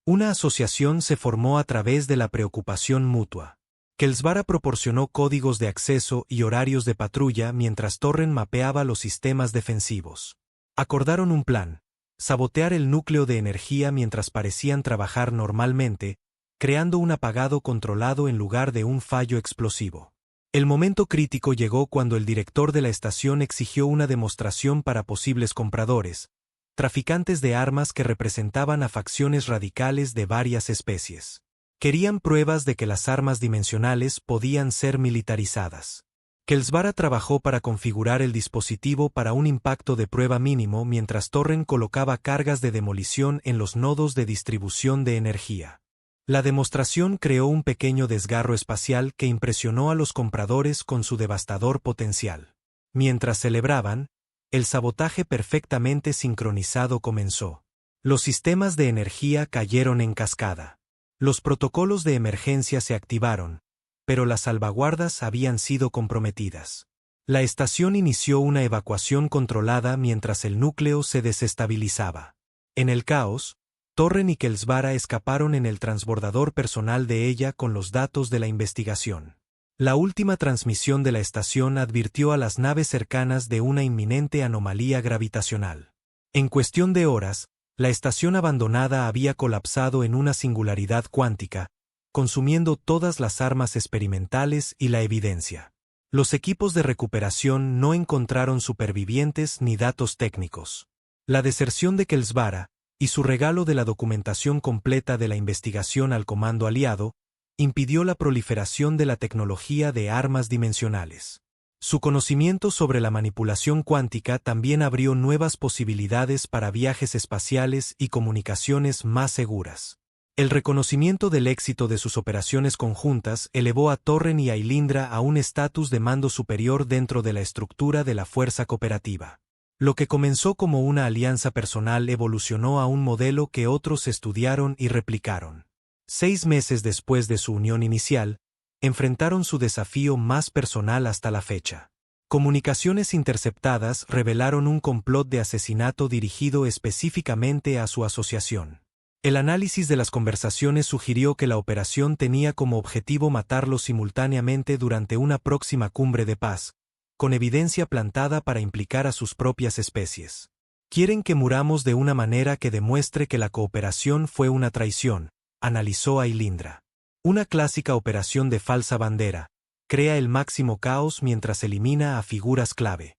Una asociación se formó a través de la preocupación mutua. Kelsvara proporcionó códigos de acceso y horarios de patrulla mientras Torren mapeaba los sistemas defensivos. Acordaron un plan: sabotear el núcleo de energía mientras parecían trabajar normalmente, creando un apagado controlado en lugar de un fallo explosivo. El momento crítico llegó cuando el director de la estación exigió una demostración para posibles compradores, traficantes de armas que representaban a facciones radicales de varias especies. Querían pruebas de que las armas dimensionales podían ser militarizadas. Kelsvara trabajó para configurar el dispositivo para un impacto de prueba mínimo mientras Torren colocaba cargas de demolición en los nodos de distribución de energía. La demostración creó un pequeño desgarro espacial que impresionó a los compradores con su devastador potencial. Mientras celebraban, el sabotaje perfectamente sincronizado comenzó. Los sistemas de energía cayeron en cascada. Los protocolos de emergencia se activaron, pero las salvaguardas habían sido comprometidas. La estación inició una evacuación controlada mientras el núcleo se desestabilizaba. En el caos, Torren y Kelsvara escaparon en el transbordador personal de ella con los datos de la investigación. La última transmisión de la estación advirtió a las naves cercanas de una inminente anomalía gravitacional. En cuestión de horas, la estación abandonada había colapsado en una singularidad cuántica, consumiendo todas las armas experimentales y la evidencia. Los equipos de recuperación no encontraron supervivientes ni datos técnicos. La deserción de Kelsvara, y su regalo de la documentación completa de la investigación al comando aliado, impidió la proliferación de la tecnología de armas dimensionales. Su conocimiento sobre la manipulación cuántica también abrió nuevas posibilidades para viajes espaciales y comunicaciones más seguras. El reconocimiento del éxito de sus operaciones conjuntas elevó a Torren y Ailindra a un estatus de mando superior dentro de la estructura de la fuerza cooperativa. Lo que comenzó como una alianza personal evolucionó a un modelo que otros estudiaron y replicaron. 6 meses después de su unión inicial, enfrentaron su desafío más personal hasta la fecha. Comunicaciones interceptadas revelaron un complot de asesinato dirigido específicamente a su asociación. El análisis de las conversaciones sugirió que la operación tenía como objetivo matarlos simultáneamente durante una próxima cumbre de paz, con evidencia plantada para implicar a sus propias especies. Quieren que muramos de una manera que demuestre que la cooperación fue una traición, analizó Ailindra. Una clásica operación de falsa bandera, crea el máximo caos mientras elimina a figuras clave.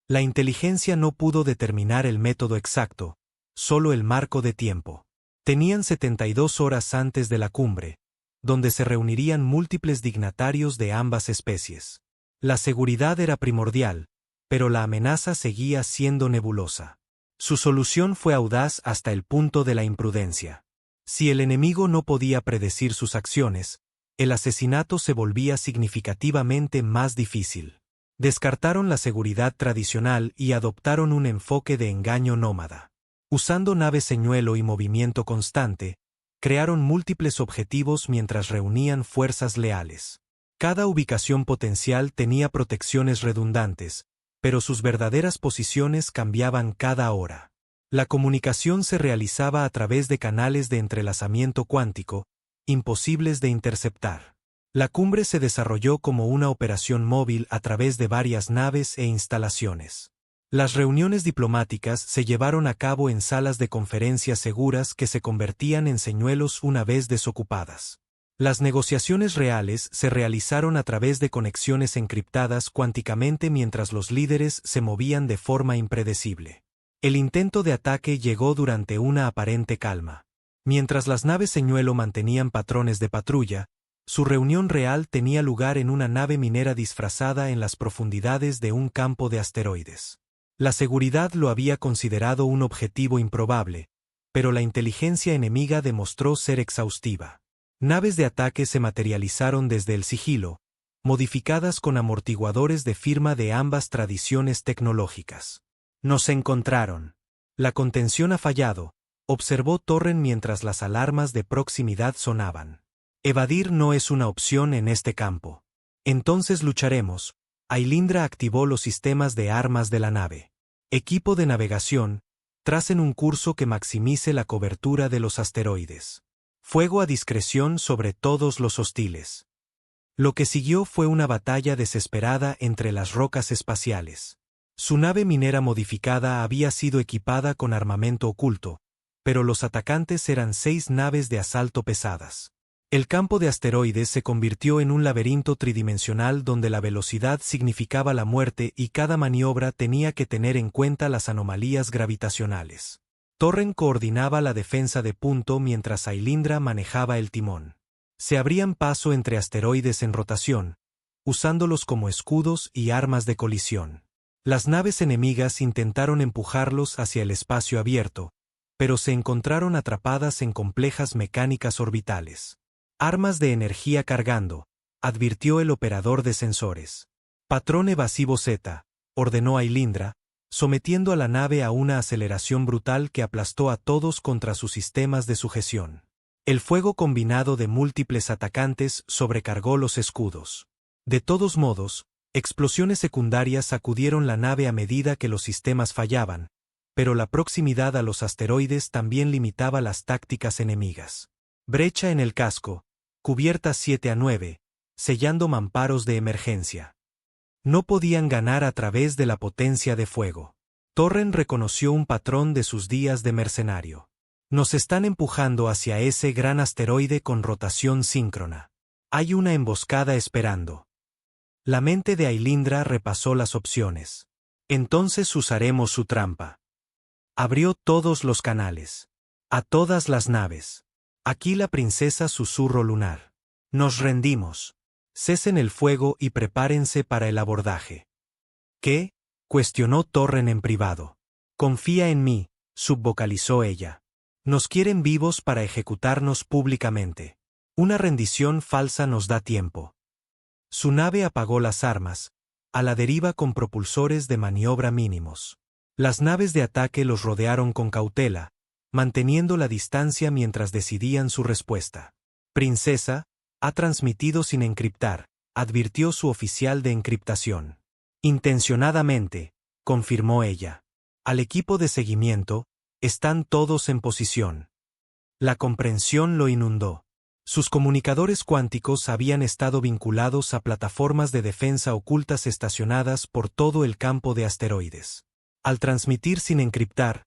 La inteligencia no pudo determinar el método exacto, solo el marco de tiempo. Tenían 72 horas antes de la cumbre, donde se reunirían múltiples dignatarios de ambas especies. La seguridad era primordial, pero la amenaza seguía siendo nebulosa. Su solución fue audaz hasta el punto de la imprudencia. Si el enemigo no podía predecir sus acciones, el asesinato se volvía significativamente más difícil. Descartaron la seguridad tradicional y adoptaron un enfoque de engaño nómada. Usando naves señuelo y movimiento constante, crearon múltiples objetivos mientras reunían fuerzas leales. Cada ubicación potencial tenía protecciones redundantes, pero sus verdaderas posiciones cambiaban cada hora. La comunicación se realizaba a través de canales de entrelazamiento cuántico, imposibles de interceptar. La cumbre se desarrolló como una operación móvil a través de varias naves e instalaciones. Las reuniones diplomáticas se llevaron a cabo en salas de conferencias seguras que se convertían en señuelos una vez desocupadas. Las negociaciones reales se realizaron a través de conexiones encriptadas cuánticamente mientras los líderes se movían de forma impredecible. El intento de ataque llegó durante una aparente calma. Mientras las naves señuelo mantenían patrones de patrulla, su reunión real tenía lugar en una nave minera disfrazada en las profundidades de un campo de asteroides. La seguridad lo había considerado un objetivo improbable, pero la inteligencia enemiga demostró ser exhaustiva. Naves de ataque se materializaron desde el sigilo, modificadas con amortiguadores de firma de ambas tradiciones tecnológicas. Nos encontraron. La contención ha fallado, observó Torren mientras las alarmas de proximidad sonaban. Evadir no es una opción en este campo. Entonces lucharemos. Ailindra activó los sistemas de armas de la nave. Equipo de navegación, tracen un curso que maximice la cobertura de los asteroides. Fuego a discreción sobre todos los hostiles. Lo que siguió fue una batalla desesperada entre las rocas espaciales. Su nave minera modificada había sido equipada con armamento oculto, pero los atacantes eran 6 naves de asalto pesadas. El campo de asteroides se convirtió en un laberinto tridimensional donde la velocidad significaba la muerte y cada maniobra tenía que tener en cuenta las anomalías gravitacionales. Torren coordinaba la defensa de punto mientras Ailindra manejaba el timón. Se abrían paso entre asteroides en rotación, usándolos como escudos y armas de colisión. Las naves enemigas intentaron empujarlos hacia el espacio abierto, pero se encontraron atrapadas en complejas mecánicas orbitales. Armas de energía cargando, advirtió el operador de sensores. Patrón evasivo Z, ordenó Ailindra, sometiendo a la nave a una aceleración brutal que aplastó a todos contra sus sistemas de sujeción. El fuego combinado de múltiples atacantes sobrecargó los escudos. De todos modos, explosiones secundarias sacudieron la nave a medida que los sistemas fallaban, pero la proximidad a los asteroides también limitaba las tácticas enemigas. Brecha en el casco, cubierta 7 a 9, sellando mamparos de emergencia. No podían ganar a través de la potencia de fuego. Torren reconoció un patrón de sus días de mercenario. Nos están empujando hacia ese gran asteroide con rotación síncrona. Hay una emboscada esperando. La mente de Ailindra repasó las opciones. Entonces usaremos su trampa. Abrió todos los canales. A todas las naves. Aquí la princesa susurro lunar. Nos rendimos. Cesen el fuego y prepárense para el abordaje. ¿Qué? Cuestionó Torren en privado. Confía en mí, subvocalizó ella. Nos quieren vivos para ejecutarnos públicamente. Una rendición falsa nos da tiempo. Su nave apagó las armas, a la deriva con propulsores de maniobra mínimos. Las naves de ataque los rodearon con cautela, manteniendo la distancia mientras decidían su respuesta. Princesa, ha transmitido sin encriptar, advirtió su oficial de encriptación. Intencionadamente, confirmó ella. Al equipo de seguimiento, están todos en posición. La comprensión lo inundó. Sus comunicadores cuánticos habían estado vinculados a plataformas de defensa ocultas estacionadas por todo el campo de asteroides. Al transmitir sin encriptar,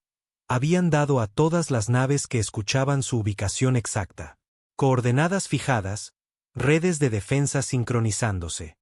habían dado a todas las naves que escuchaban su ubicación exacta. Coordenadas fijadas, redes de defensa sincronizándose.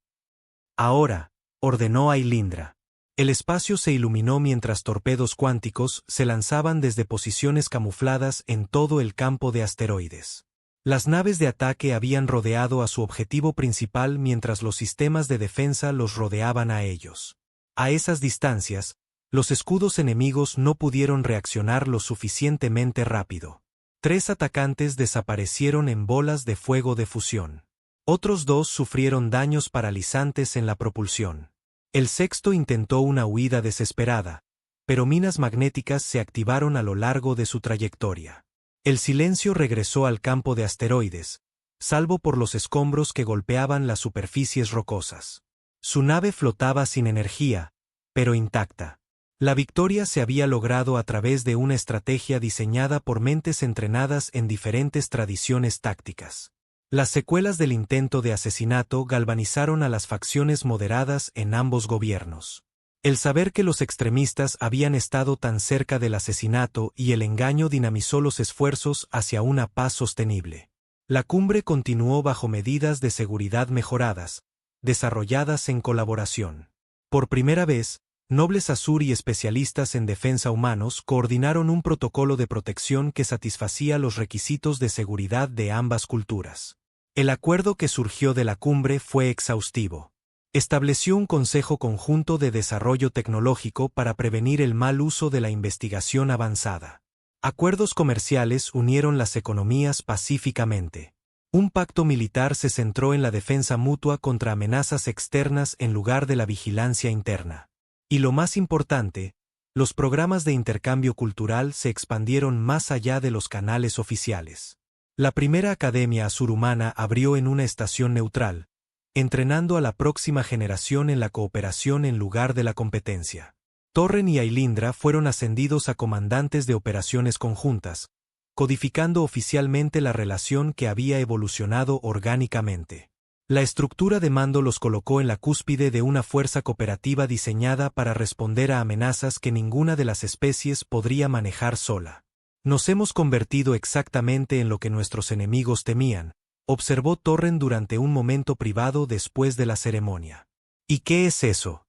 Ahora, ordenó Ailindra. El espacio se iluminó mientras torpedos cuánticos se lanzaban desde posiciones camufladas en todo el campo de asteroides. Las naves de ataque habían rodeado a su objetivo principal mientras los sistemas de defensa los rodeaban a ellos. A esas distancias, los escudos enemigos no pudieron reaccionar lo suficientemente rápido. 3 atacantes desaparecieron en bolas de fuego de fusión. Otros 2 sufrieron daños paralizantes en la propulsión. El sexto intentó una huida desesperada, pero minas magnéticas se activaron a lo largo de su trayectoria. El silencio regresó al campo de asteroides, salvo por los escombros que golpeaban las superficies rocosas. Su nave flotaba sin energía, pero intacta. La victoria se había logrado a través de una estrategia diseñada por mentes entrenadas en diferentes tradiciones tácticas. Las secuelas del intento de asesinato galvanizaron a las facciones moderadas en ambos gobiernos. El saber que los extremistas habían estado tan cerca del asesinato y el engaño dinamizó los esfuerzos hacia una paz sostenible. La cumbre continuó bajo medidas de seguridad mejoradas, desarrolladas en colaboración. Por primera vez, nobles Asuri y especialistas en defensa humanos coordinaron un protocolo de protección que satisfacía los requisitos de seguridad de ambas culturas. El acuerdo que surgió de la cumbre fue exhaustivo. Estableció un Consejo Conjunto de Desarrollo Tecnológico para prevenir el mal uso de la investigación avanzada. Acuerdos comerciales unieron las economías pacíficamente. Un pacto militar se centró en la defensa mutua contra amenazas externas en lugar de la vigilancia interna. Y lo más importante, los programas de intercambio cultural se expandieron más allá de los canales oficiales. La primera academia asurhumana abrió en una estación neutral, entrenando a la próxima generación en la cooperación en lugar de la competencia. Torren y Ailindra fueron ascendidos a comandantes de operaciones conjuntas, codificando oficialmente la relación que había evolucionado orgánicamente. La estructura de mando los colocó en la cúspide de una fuerza cooperativa diseñada para responder a amenazas que ninguna de las especies podría manejar sola. Nos hemos convertido exactamente en lo que nuestros enemigos temían, observó Torren durante un momento privado después de la ceremonia. ¿Y qué es eso?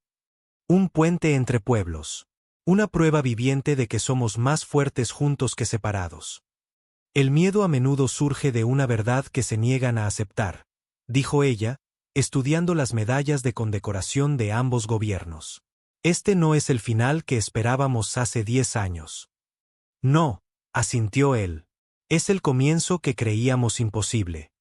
Un puente entre pueblos. Una prueba viviente de que somos más fuertes juntos que separados. El miedo a menudo surge de una verdad que se niegan a aceptar, dijo ella, estudiando las medallas de condecoración de ambos gobiernos. Este no es el final que esperábamos hace 10 años. No, asintió él. Es el comienzo que creíamos imposible.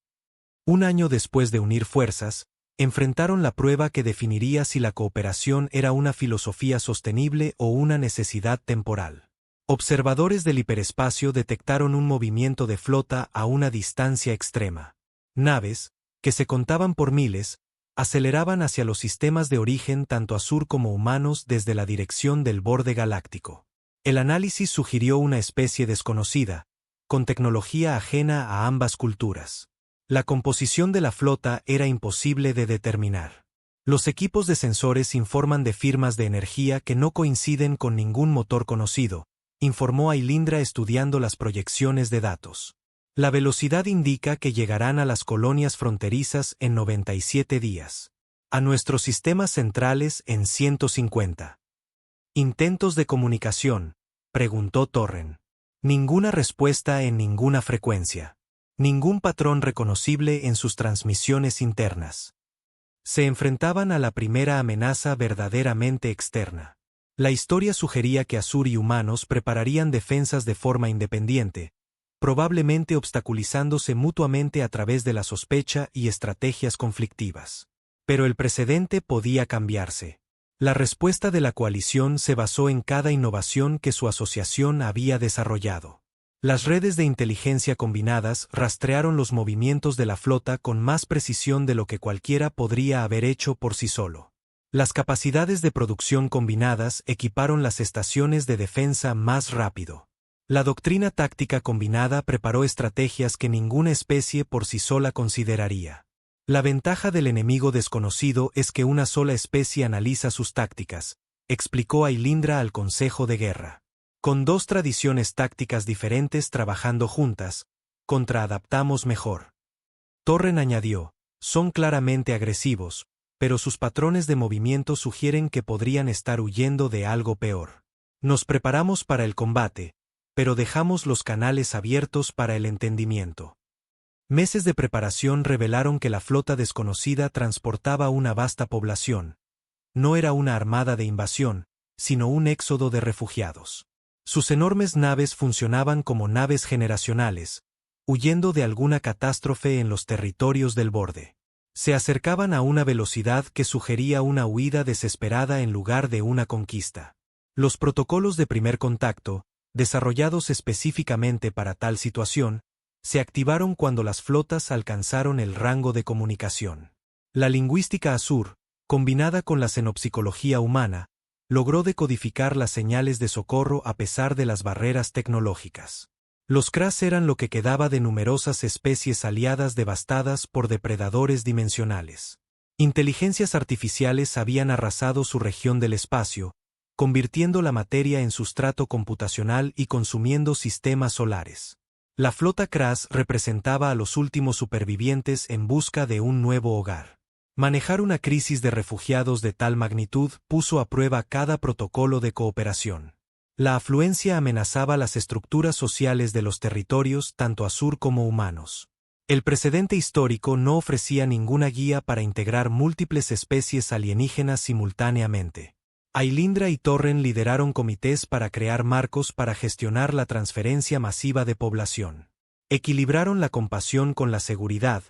Un año después de unir fuerzas, enfrentaron la prueba que definiría si la cooperación era una filosofía sostenible o una necesidad temporal. Observadores del hiperespacio detectaron un movimiento de flota a una distancia extrema. Naves, que se contaban por miles, aceleraban hacia los sistemas de origen tanto Asur como humanos desde la dirección del borde galáctico. El análisis sugirió una especie desconocida, con tecnología ajena a ambas culturas. La composición de la flota era imposible de determinar. Los equipos de sensores informan de firmas de energía que no coinciden con ningún motor conocido, informó Ailindra estudiando las proyecciones de datos. La velocidad indica que llegarán a las colonias fronterizas en 97 días. A nuestros sistemas centrales en 150. ¿Intentos de comunicación?, preguntó Torren. Ninguna respuesta en ninguna frecuencia. Ningún patrón reconocible en sus transmisiones internas. Se enfrentaban a la primera amenaza verdaderamente externa. La historia sugería que Asur y humanos prepararían defensas de forma independiente, probablemente obstaculizándose mutuamente a través de la sospecha y estrategias conflictivas. Pero el precedente podía cambiarse. La respuesta de la coalición se basó en cada innovación que su asociación había desarrollado. Las redes de inteligencia combinadas rastrearon los movimientos de la flota con más precisión de lo que cualquiera podría haber hecho por sí solo. Las capacidades de producción combinadas equiparon las estaciones de defensa más rápido. La doctrina táctica combinada preparó estrategias que ninguna especie por sí sola consideraría. La ventaja del enemigo desconocido es que una sola especie analiza sus tácticas, explicó Ailindra al Consejo de Guerra. Con dos tradiciones tácticas diferentes trabajando juntas, contraadaptamos mejor. Torren añadió, son claramente agresivos, pero sus patrones de movimiento sugieren que podrían estar huyendo de algo peor. Nos preparamos para el combate, pero dejamos los canales abiertos para el entendimiento. Meses de preparación revelaron que la flota desconocida transportaba una vasta población. No era una armada de invasión, sino un éxodo de refugiados. Sus enormes naves funcionaban como naves generacionales, huyendo de alguna catástrofe en los territorios del borde. Se acercaban a una velocidad que sugería una huida desesperada en lugar de una conquista. Los protocolos de primer contacto, desarrollados específicamente para tal situación, se activaron cuando las flotas alcanzaron el rango de comunicación. La lingüística Asur, combinada con la xenopsicología humana, logró decodificar las señales de socorro a pesar de las barreras tecnológicas. Los Kras eran lo que quedaba de numerosas especies aliadas devastadas por depredadores dimensionales. Inteligencias artificiales habían arrasado su región del espacio, convirtiendo la materia en sustrato computacional y consumiendo sistemas solares. La flota Kras representaba a los últimos supervivientes en busca de un nuevo hogar. Manejar una crisis de refugiados de tal magnitud puso a prueba cada protocolo de cooperación. La afluencia amenazaba las estructuras sociales de los territorios tanto Asur como humanos. El precedente histórico no ofrecía ninguna guía para integrar múltiples especies alienígenas simultáneamente. Ailindra y Torren lideraron comités para crear marcos para gestionar la transferencia masiva de población. Equilibraron la compasión con la seguridad,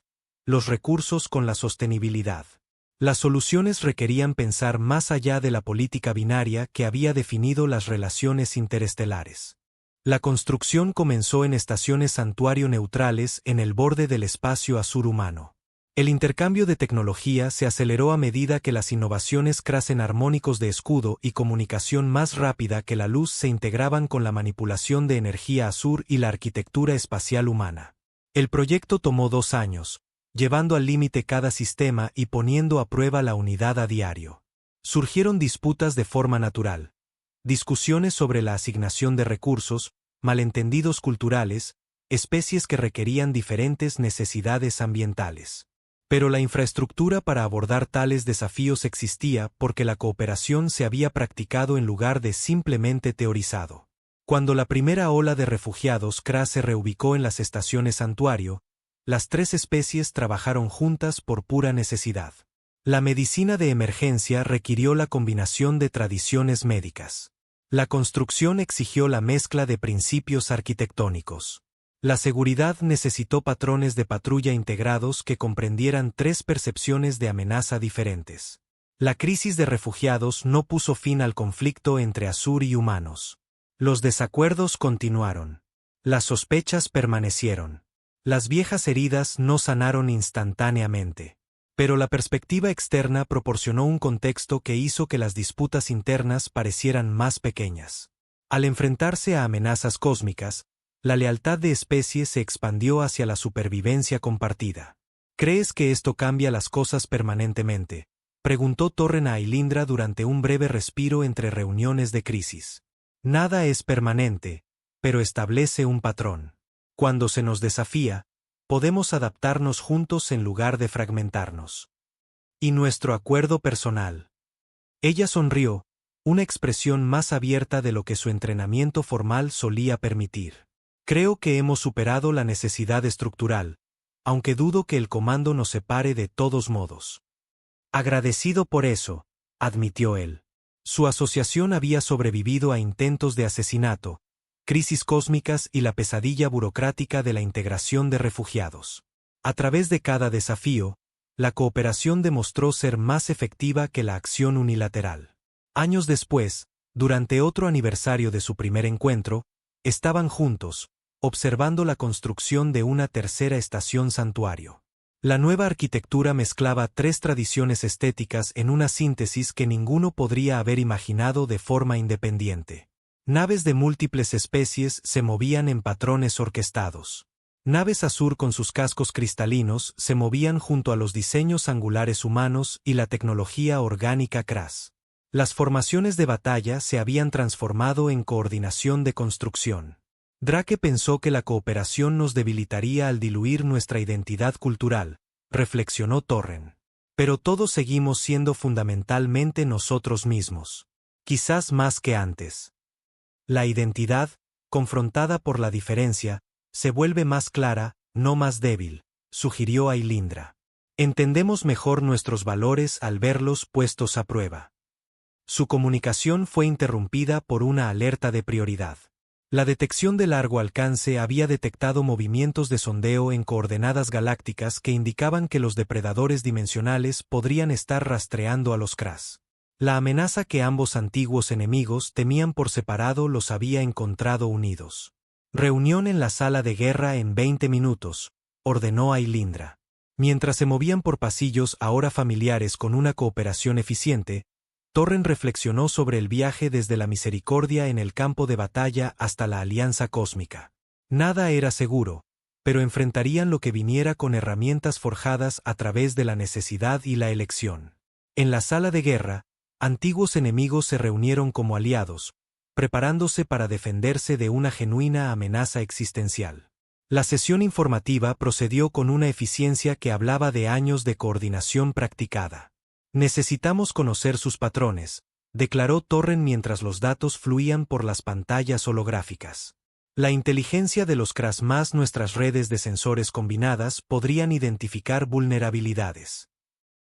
los recursos con la sostenibilidad. Las soluciones requerían pensar más allá de la política binaria que había definido las relaciones interestelares. La construcción comenzó en estaciones santuario neutrales en el borde del espacio Asur humano. El intercambio de tecnología se aceleró a medida que las innovaciones Krasen armónicos de escudo y comunicación más rápida que la luz se integraban con la manipulación de energía Asur y la arquitectura espacial humana. El proyecto tomó 2 años, llevando al límite cada sistema y poniendo a prueba la unidad a diario. Surgieron disputas de forma natural, discusiones sobre la asignación de recursos, malentendidos culturales, especies que requerían diferentes necesidades ambientales. Pero la infraestructura para abordar tales desafíos existía porque la cooperación se había practicado en lugar de simplemente teorizado. Cuando la primera ola de refugiados Kras se reubicó en las estaciones santuario, las 3 especies trabajaron juntas por pura necesidad. La medicina de emergencia requirió la combinación de tradiciones médicas. La construcción exigió la mezcla de principios arquitectónicos. La seguridad necesitó patrones de patrulla integrados que comprendieran 3 percepciones de amenaza diferentes. La crisis de refugiados no puso fin al conflicto entre Asur y humanos. Los desacuerdos continuaron. Las sospechas permanecieron. Las viejas heridas no sanaron instantáneamente. Pero la perspectiva externa proporcionó un contexto que hizo que las disputas internas parecieran más pequeñas. Al enfrentarse a amenazas cósmicas, la lealtad de especies se expandió hacia la supervivencia compartida. ¿Crees que esto cambia las cosas permanentemente?, preguntó Torren a Ailindra durante un breve respiro entre reuniones de crisis. Nada es permanente, pero establece un patrón. Cuando se nos desafía, podemos adaptarnos juntos en lugar de fragmentarnos. ¿Y nuestro acuerdo personal? Ella sonrió, una expresión más abierta de lo que su entrenamiento formal solía permitir. Creo que hemos superado la necesidad estructural, aunque dudo que el comando nos separe de todos modos. Agradecido por eso, admitió él. Su asociación había sobrevivido a intentos de asesinato, crisis cósmicas y la pesadilla burocrática de la integración de refugiados. A través de cada desafío, la cooperación demostró ser más efectiva que la acción unilateral. Años después, durante otro aniversario de su primer encuentro, estaban juntos, observando la construcción de una tercera estación santuario. La nueva arquitectura mezclaba tres tradiciones estéticas en una síntesis que ninguno podría haber imaginado de forma independiente. Naves de múltiples especies se movían en patrones orquestados. Naves Azur con sus cascos cristalinos se movían junto a los diseños angulares humanos y la tecnología orgánica CRAS. Las formaciones de batalla se habían transformado en coordinación de construcción. Drake pensó que la cooperación nos debilitaría al diluir nuestra identidad cultural, reflexionó Torren. Pero todos seguimos siendo fundamentalmente nosotros mismos. Quizás más que antes. La identidad, confrontada por la diferencia, se vuelve más clara, no más débil, sugirió Ailindra. Entendemos mejor nuestros valores al verlos puestos a prueba. Su comunicación fue interrumpida por una alerta de prioridad. La detección de largo alcance había detectado movimientos de sondeo en coordenadas galácticas que indicaban que los depredadores dimensionales podrían estar rastreando a los CRAS. La amenaza que ambos antiguos enemigos temían por separado los había encontrado unidos. Reunión en la sala de guerra en 20 minutos, ordenó Ailindra. Mientras se movían por pasillos ahora familiares con una cooperación eficiente, Torren reflexionó sobre el viaje desde la misericordia en el campo de batalla hasta la alianza cósmica. Nada era seguro, pero enfrentarían lo que viniera con herramientas forjadas a través de la necesidad y la elección. En la sala de guerra, antiguos enemigos se reunieron como aliados, preparándose para defenderse de una genuina amenaza existencial. La sesión informativa procedió con una eficiencia que hablaba de años de coordinación practicada. Necesitamos conocer sus patrones, declaró Torren mientras los datos fluían por las pantallas holográficas. La inteligencia de los CRAS más nuestras redes de sensores combinadas podrían identificar vulnerabilidades.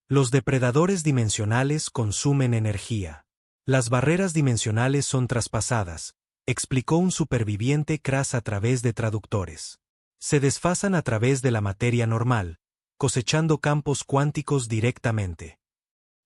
Los depredadores dimensionales consumen energía. Las barreras dimensionales son traspasadas, explicó un superviviente CRAS a través de traductores. Se desfasan a través de la materia normal, cosechando campos cuánticos directamente.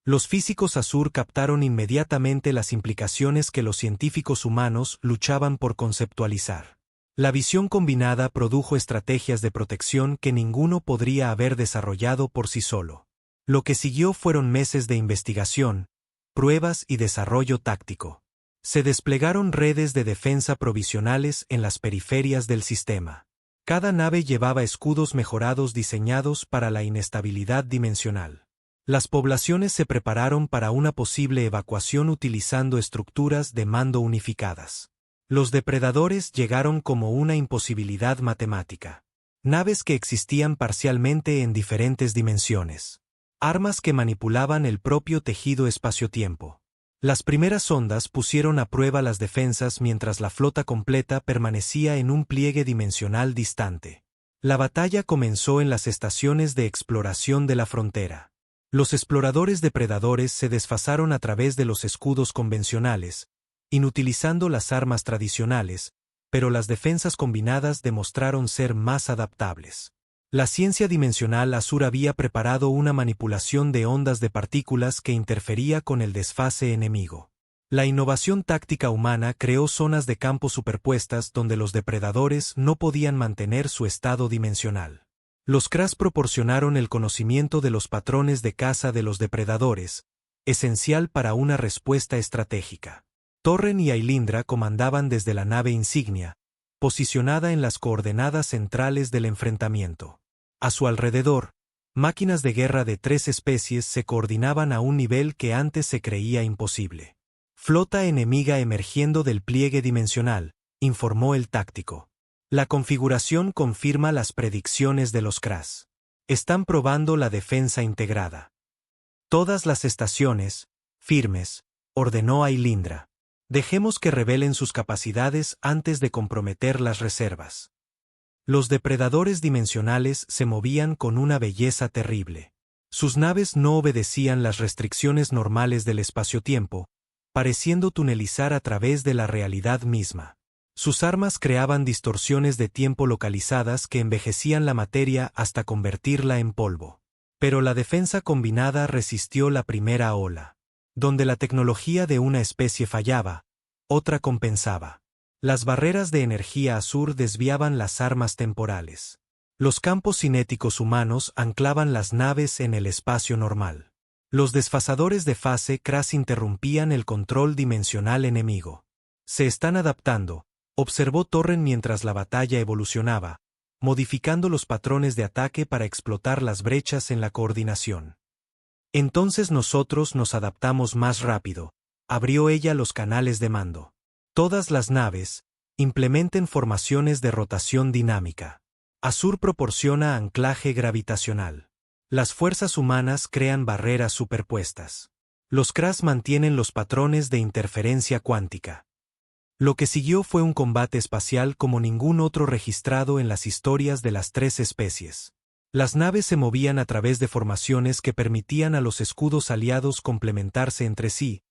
Los físicos Azur captaron inmediatamente las implicaciones que los científicos humanos luchaban por conceptualizar. La visión combinada produjo estrategias de protección que ninguno podría haber desarrollado por sí solo. Lo que siguió fueron meses de investigación, pruebas y desarrollo táctico. Se desplegaron redes de defensa provisionales en las periferias del sistema. Cada nave llevaba escudos mejorados diseñados para la inestabilidad dimensional. Las poblaciones se prepararon para una posible evacuación utilizando estructuras de mando unificadas. Los depredadores llegaron como una imposibilidad matemática. Naves que existían parcialmente en diferentes dimensiones. Armas que manipulaban el propio tejido espacio-tiempo. Las primeras sondas pusieron a prueba las defensas mientras la flota completa permanecía en un pliegue dimensional distante. La batalla comenzó en las estaciones de exploración de la frontera. Los exploradores depredadores se desfasaron a través de los escudos convencionales, inutilizando las armas tradicionales, pero las defensas combinadas demostraron ser más adaptables. La ciencia dimensional Azur había preparado una manipulación de ondas de partículas que interfería con el desfase enemigo. La innovación táctica humana creó zonas de campo superpuestas donde los depredadores no podían mantener su estado dimensional. Los CRAS proporcionaron el conocimiento de los patrones de caza de los depredadores, esencial para una respuesta estratégica. Torren y Ailindra comandaban desde la nave insignia, posicionada en las coordenadas centrales del enfrentamiento. A su alrededor, máquinas de guerra de 3 especies se coordinaban a un nivel que antes se creía imposible. Flota enemiga emergiendo del pliegue dimensional, informó el táctico. La configuración confirma las predicciones de los CRAS. Están probando la defensa integrada. Todas las estaciones, firmes, ordenó Ailindra. Dejemos que revelen sus capacidades antes de comprometer las reservas. Los depredadores dimensionales se movían con una belleza terrible. Sus naves no obedecían las restricciones normales del espacio-tiempo, pareciendo tunelizar a través de la realidad misma. Sus armas creaban distorsiones de tiempo localizadas que envejecían la materia hasta convertirla en polvo. Pero la defensa combinada resistió la primera ola. Donde la tecnología de una especie fallaba, otra compensaba. Las barreras de energía Azur desviaban las armas temporales. Los campos cinéticos humanos anclaban las naves en el espacio normal. Los desfasadores de fase Crash interrumpían el control dimensional enemigo. Se están adaptando, observó Torren mientras la batalla evolucionaba, modificando los patrones de ataque para explotar las brechas en la coordinación. Entonces nosotros nos adaptamos más rápido, abrió ella los canales de mando. Todas las naves implementen formaciones de rotación dinámica. Azur proporciona anclaje gravitacional. Las fuerzas humanas crean barreras superpuestas. Los Crash mantienen los patrones de interferencia cuántica. Lo que siguió fue un combate espacial como ningún otro registrado en las historias de las tres especies. Las naves se movían a través de formaciones que permitían a los escudos aliados complementarse entre sí,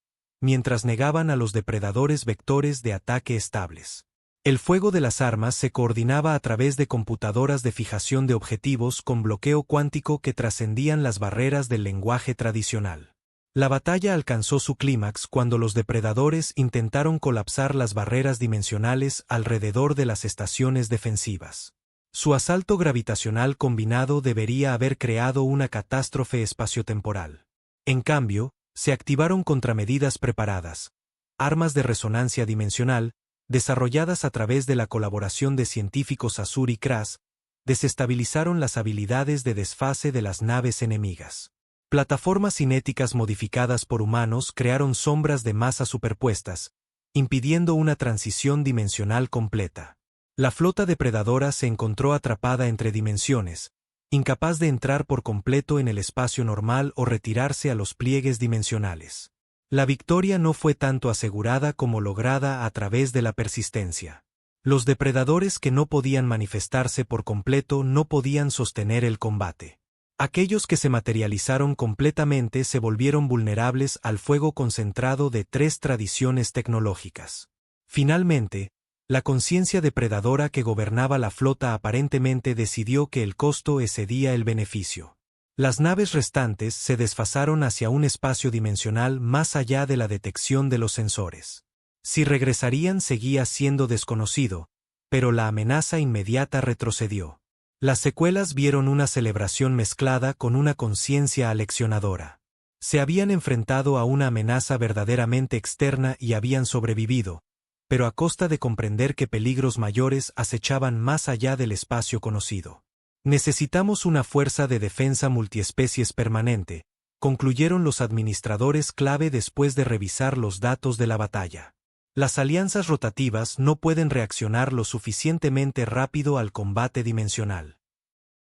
mientras negaban a los depredadores vectores de ataque estables. El fuego de las armas se coordinaba a través de computadoras de fijación de objetivos con bloqueo cuántico que trascendían las barreras del lenguaje tradicional. La batalla alcanzó su clímax cuando los depredadores intentaron colapsar las barreras dimensionales alrededor de las estaciones defensivas. Su asalto gravitacional combinado debería haber creado una catástrofe espaciotemporal. En cambio, se activaron contramedidas preparadas, armas de resonancia dimensional, desarrolladas a través de la colaboración de científicos Azur y Crash, desestabilizaron las habilidades de desfase de las naves enemigas. Plataformas cinéticas modificadas por humanos crearon sombras de masa superpuestas, impidiendo una transición dimensional completa. La flota depredadora se encontró atrapada entre dimensiones, incapaz de entrar por completo en el espacio normal o retirarse a los pliegues dimensionales. La victoria no fue tanto asegurada como lograda a través de la persistencia. Los depredadores que no podían manifestarse por completo no podían sostener el combate. Aquellos que se materializaron completamente se volvieron vulnerables al fuego concentrado de tres tradiciones tecnológicas. Finalmente, la conciencia depredadora que gobernaba la flota aparentemente decidió que el costo excedía el beneficio. Las naves restantes se desfasaron hacia un espacio dimensional más allá de la detección de los sensores. Si regresarían seguía siendo desconocido, pero la amenaza inmediata retrocedió. Las secuelas vieron una celebración mezclada con una conciencia aleccionadora. Se habían enfrentado a una amenaza verdaderamente externa y habían sobrevivido, pero a costa de comprender que peligros mayores acechaban más allá del espacio conocido. Necesitamos una fuerza de defensa multiespecies permanente, concluyeron los administradores clave después de revisar los datos de la batalla. Las alianzas rotativas no pueden reaccionar lo suficientemente rápido al combate dimensional.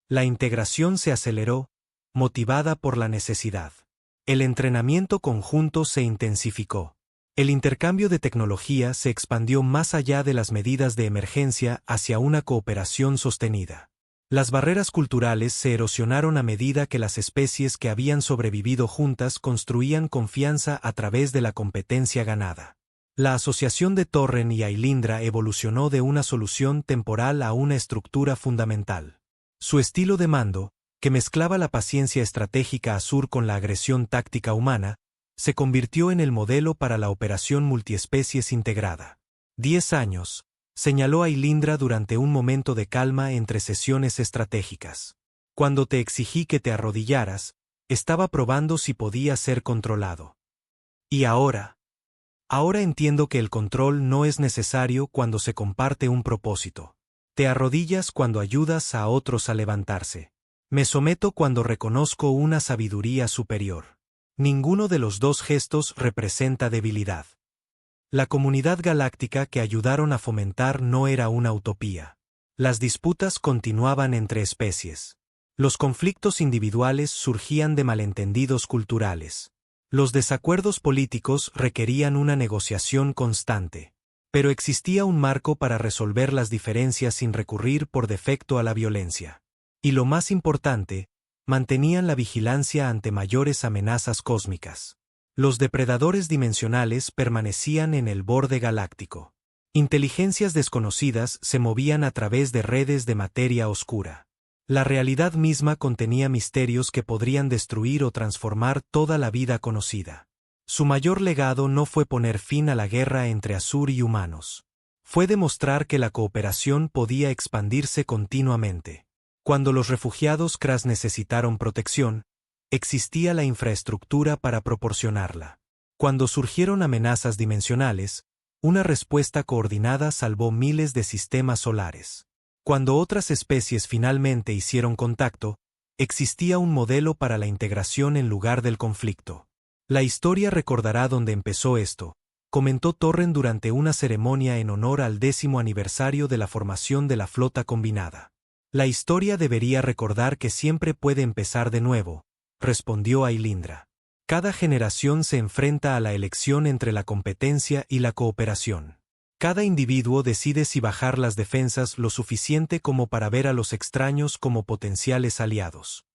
La integración se aceleró, motivada por la necesidad. El entrenamiento conjunto se intensificó. El intercambio de tecnología se expandió más allá de las medidas de emergencia hacia una cooperación sostenida. Las barreras culturales se erosionaron a medida que las especies que habían sobrevivido juntas construían confianza a través de la competencia ganada. La asociación de Torren y Ailindra evolucionó de una solución temporal a una estructura fundamental. Su estilo de mando, que mezclaba la paciencia estratégica Azur con la agresión táctica humana, se convirtió en el modelo para la operación multiespecies integrada. 10 años, señaló Ailindra durante un momento de calma entre sesiones estratégicas. Cuando te exigí que te arrodillaras, estaba probando si podía ser controlado. Y ahora entiendo que el control no es necesario cuando se comparte un propósito. Te arrodillas cuando ayudas a otros a levantarse. Me someto cuando reconozco una sabiduría superior. Ninguno de los dos gestos representa debilidad. La comunidad galáctica que ayudaron a fomentar no era una utopía. Las disputas continuaban entre especies. Los conflictos individuales surgían de malentendidos culturales. Los desacuerdos políticos requerían una negociación constante. Pero existía un marco para resolver las diferencias sin recurrir por defecto a la violencia. Y lo más importante, mantenían la vigilancia ante mayores amenazas cósmicas. Los depredadores dimensionales permanecían en el borde galáctico. Inteligencias desconocidas se movían a través de redes de materia oscura. La realidad misma contenía misterios que podrían destruir o transformar toda la vida conocida. Su mayor legado no fue poner fin a la guerra entre Asur y humanos. Fue demostrar que la cooperación podía expandirse continuamente. Cuando los refugiados Kras necesitaron protección, existía la infraestructura para proporcionarla. Cuando surgieron amenazas dimensionales, una respuesta coordinada salvó miles de sistemas solares. Cuando otras especies finalmente hicieron contacto, existía un modelo para la integración en lugar del conflicto. La historia recordará dónde empezó esto, comentó Torren durante una ceremonia en honor al 10º aniversario de la formación de la flota combinada. La historia debería recordar que siempre puede empezar de nuevo, respondió Ailindra. Cada generación se enfrenta a la elección entre la competencia y la cooperación. Cada individuo decide si bajar las defensas lo suficiente como para ver a los extraños como potenciales aliados.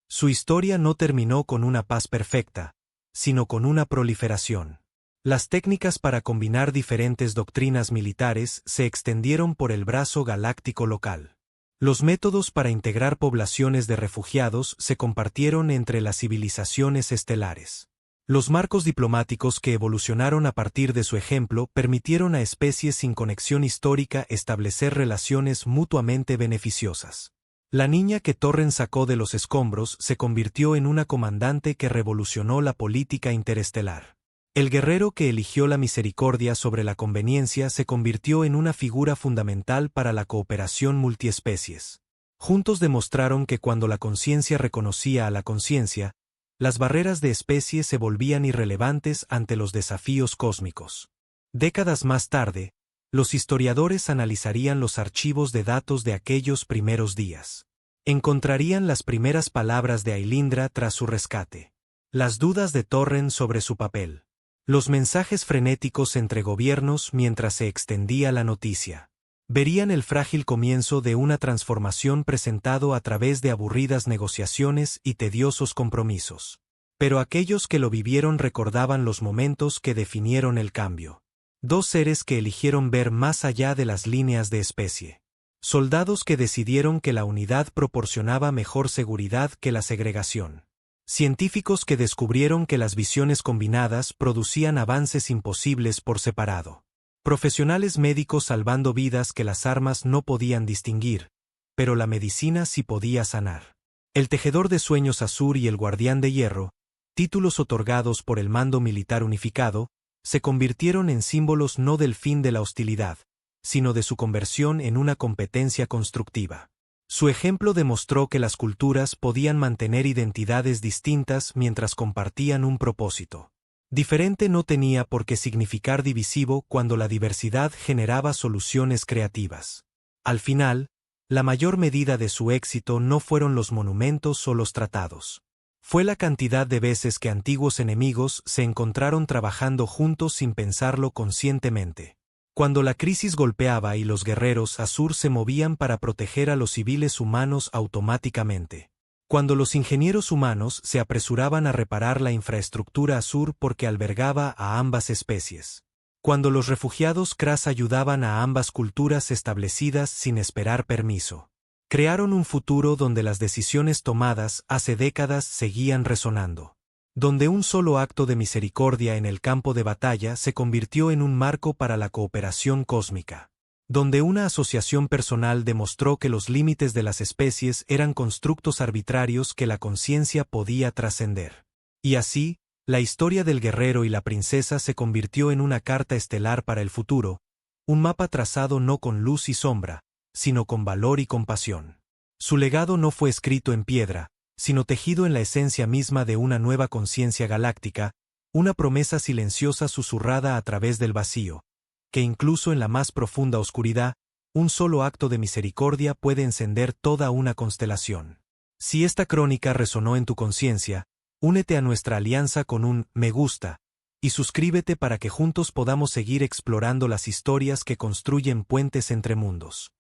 Su historia no terminó con una paz perfecta, sino con una proliferación. Las técnicas para combinar diferentes doctrinas militares se extendieron por el brazo galáctico local. Los métodos para integrar poblaciones de refugiados se compartieron entre las civilizaciones estelares. Los marcos diplomáticos que evolucionaron a partir de su ejemplo permitieron a especies sin conexión histórica establecer relaciones mutuamente beneficiosas. La niña que Torren sacó de los escombros se convirtió en una comandante que revolucionó la política interestelar. El guerrero que eligió la misericordia sobre la conveniencia se convirtió en una figura fundamental para la cooperación multiespecies. Juntos demostraron que cuando la conciencia reconocía a la conciencia, las barreras de especies se volvían irrelevantes ante los desafíos cósmicos. Décadas más tarde, los historiadores analizarían los archivos de datos de aquellos primeros días. Encontrarían las primeras palabras de Ailindra tras su rescate. Las dudas de Torren sobre su papel. Los mensajes frenéticos entre gobiernos mientras se extendía la noticia. Verían el frágil comienzo de una transformación presentado a través de aburridas negociaciones y tediosos compromisos. Pero aquellos que lo vivieron recordaban los momentos que definieron el cambio. Dos seres que eligieron ver más allá de las líneas de especie. Soldados que decidieron que la unidad proporcionaba mejor seguridad que la segregación. Científicos que descubrieron que las visiones combinadas producían avances imposibles por separado. Profesionales médicos salvando vidas que las armas no podían distinguir, pero la medicina sí podía sanar. El tejedor de sueños Asur y el guardián de hierro, títulos otorgados por el mando militar unificado, se convirtieron en símbolos no del fin de la hostilidad, sino de su conversión en una competencia constructiva. Su ejemplo demostró que las culturas podían mantener identidades distintas mientras compartían un propósito. Diferente no tenía por qué significar divisivo cuando la diversidad generaba soluciones creativas. Al final, la mayor medida de su éxito no fueron los monumentos o los tratados. Fue la cantidad de veces que antiguos enemigos se encontraron trabajando juntos sin pensarlo conscientemente. Cuando la crisis golpeaba y los guerreros Asur se movían para proteger a los civiles humanos automáticamente. Cuando los ingenieros humanos se apresuraban a reparar la infraestructura Asur porque albergaba a ambas especies. Cuando los refugiados Kras ayudaban a ambas culturas establecidas sin esperar permiso. Crearon un futuro donde las decisiones tomadas hace décadas seguían resonando. Donde un solo acto de misericordia en el campo de batalla se convirtió en un marco para la cooperación cósmica. Donde una asociación personal demostró que los límites de las especies eran constructos arbitrarios que la conciencia podía trascender. Y así, la historia del guerrero y la princesa se convirtió en una carta estelar para el futuro, un mapa trazado no con luz y sombra, sino con valor y compasión. Su legado no fue escrito en piedra, sino tejido en la esencia misma de una nueva conciencia galáctica, una promesa silenciosa susurrada a través del vacío, que incluso en la más profunda oscuridad, un solo acto de misericordia puede encender toda una constelación. Si esta crónica resonó en tu conciencia, únete a nuestra alianza con un me gusta, y suscríbete para que juntos podamos seguir explorando las historias que construyen puentes entre mundos.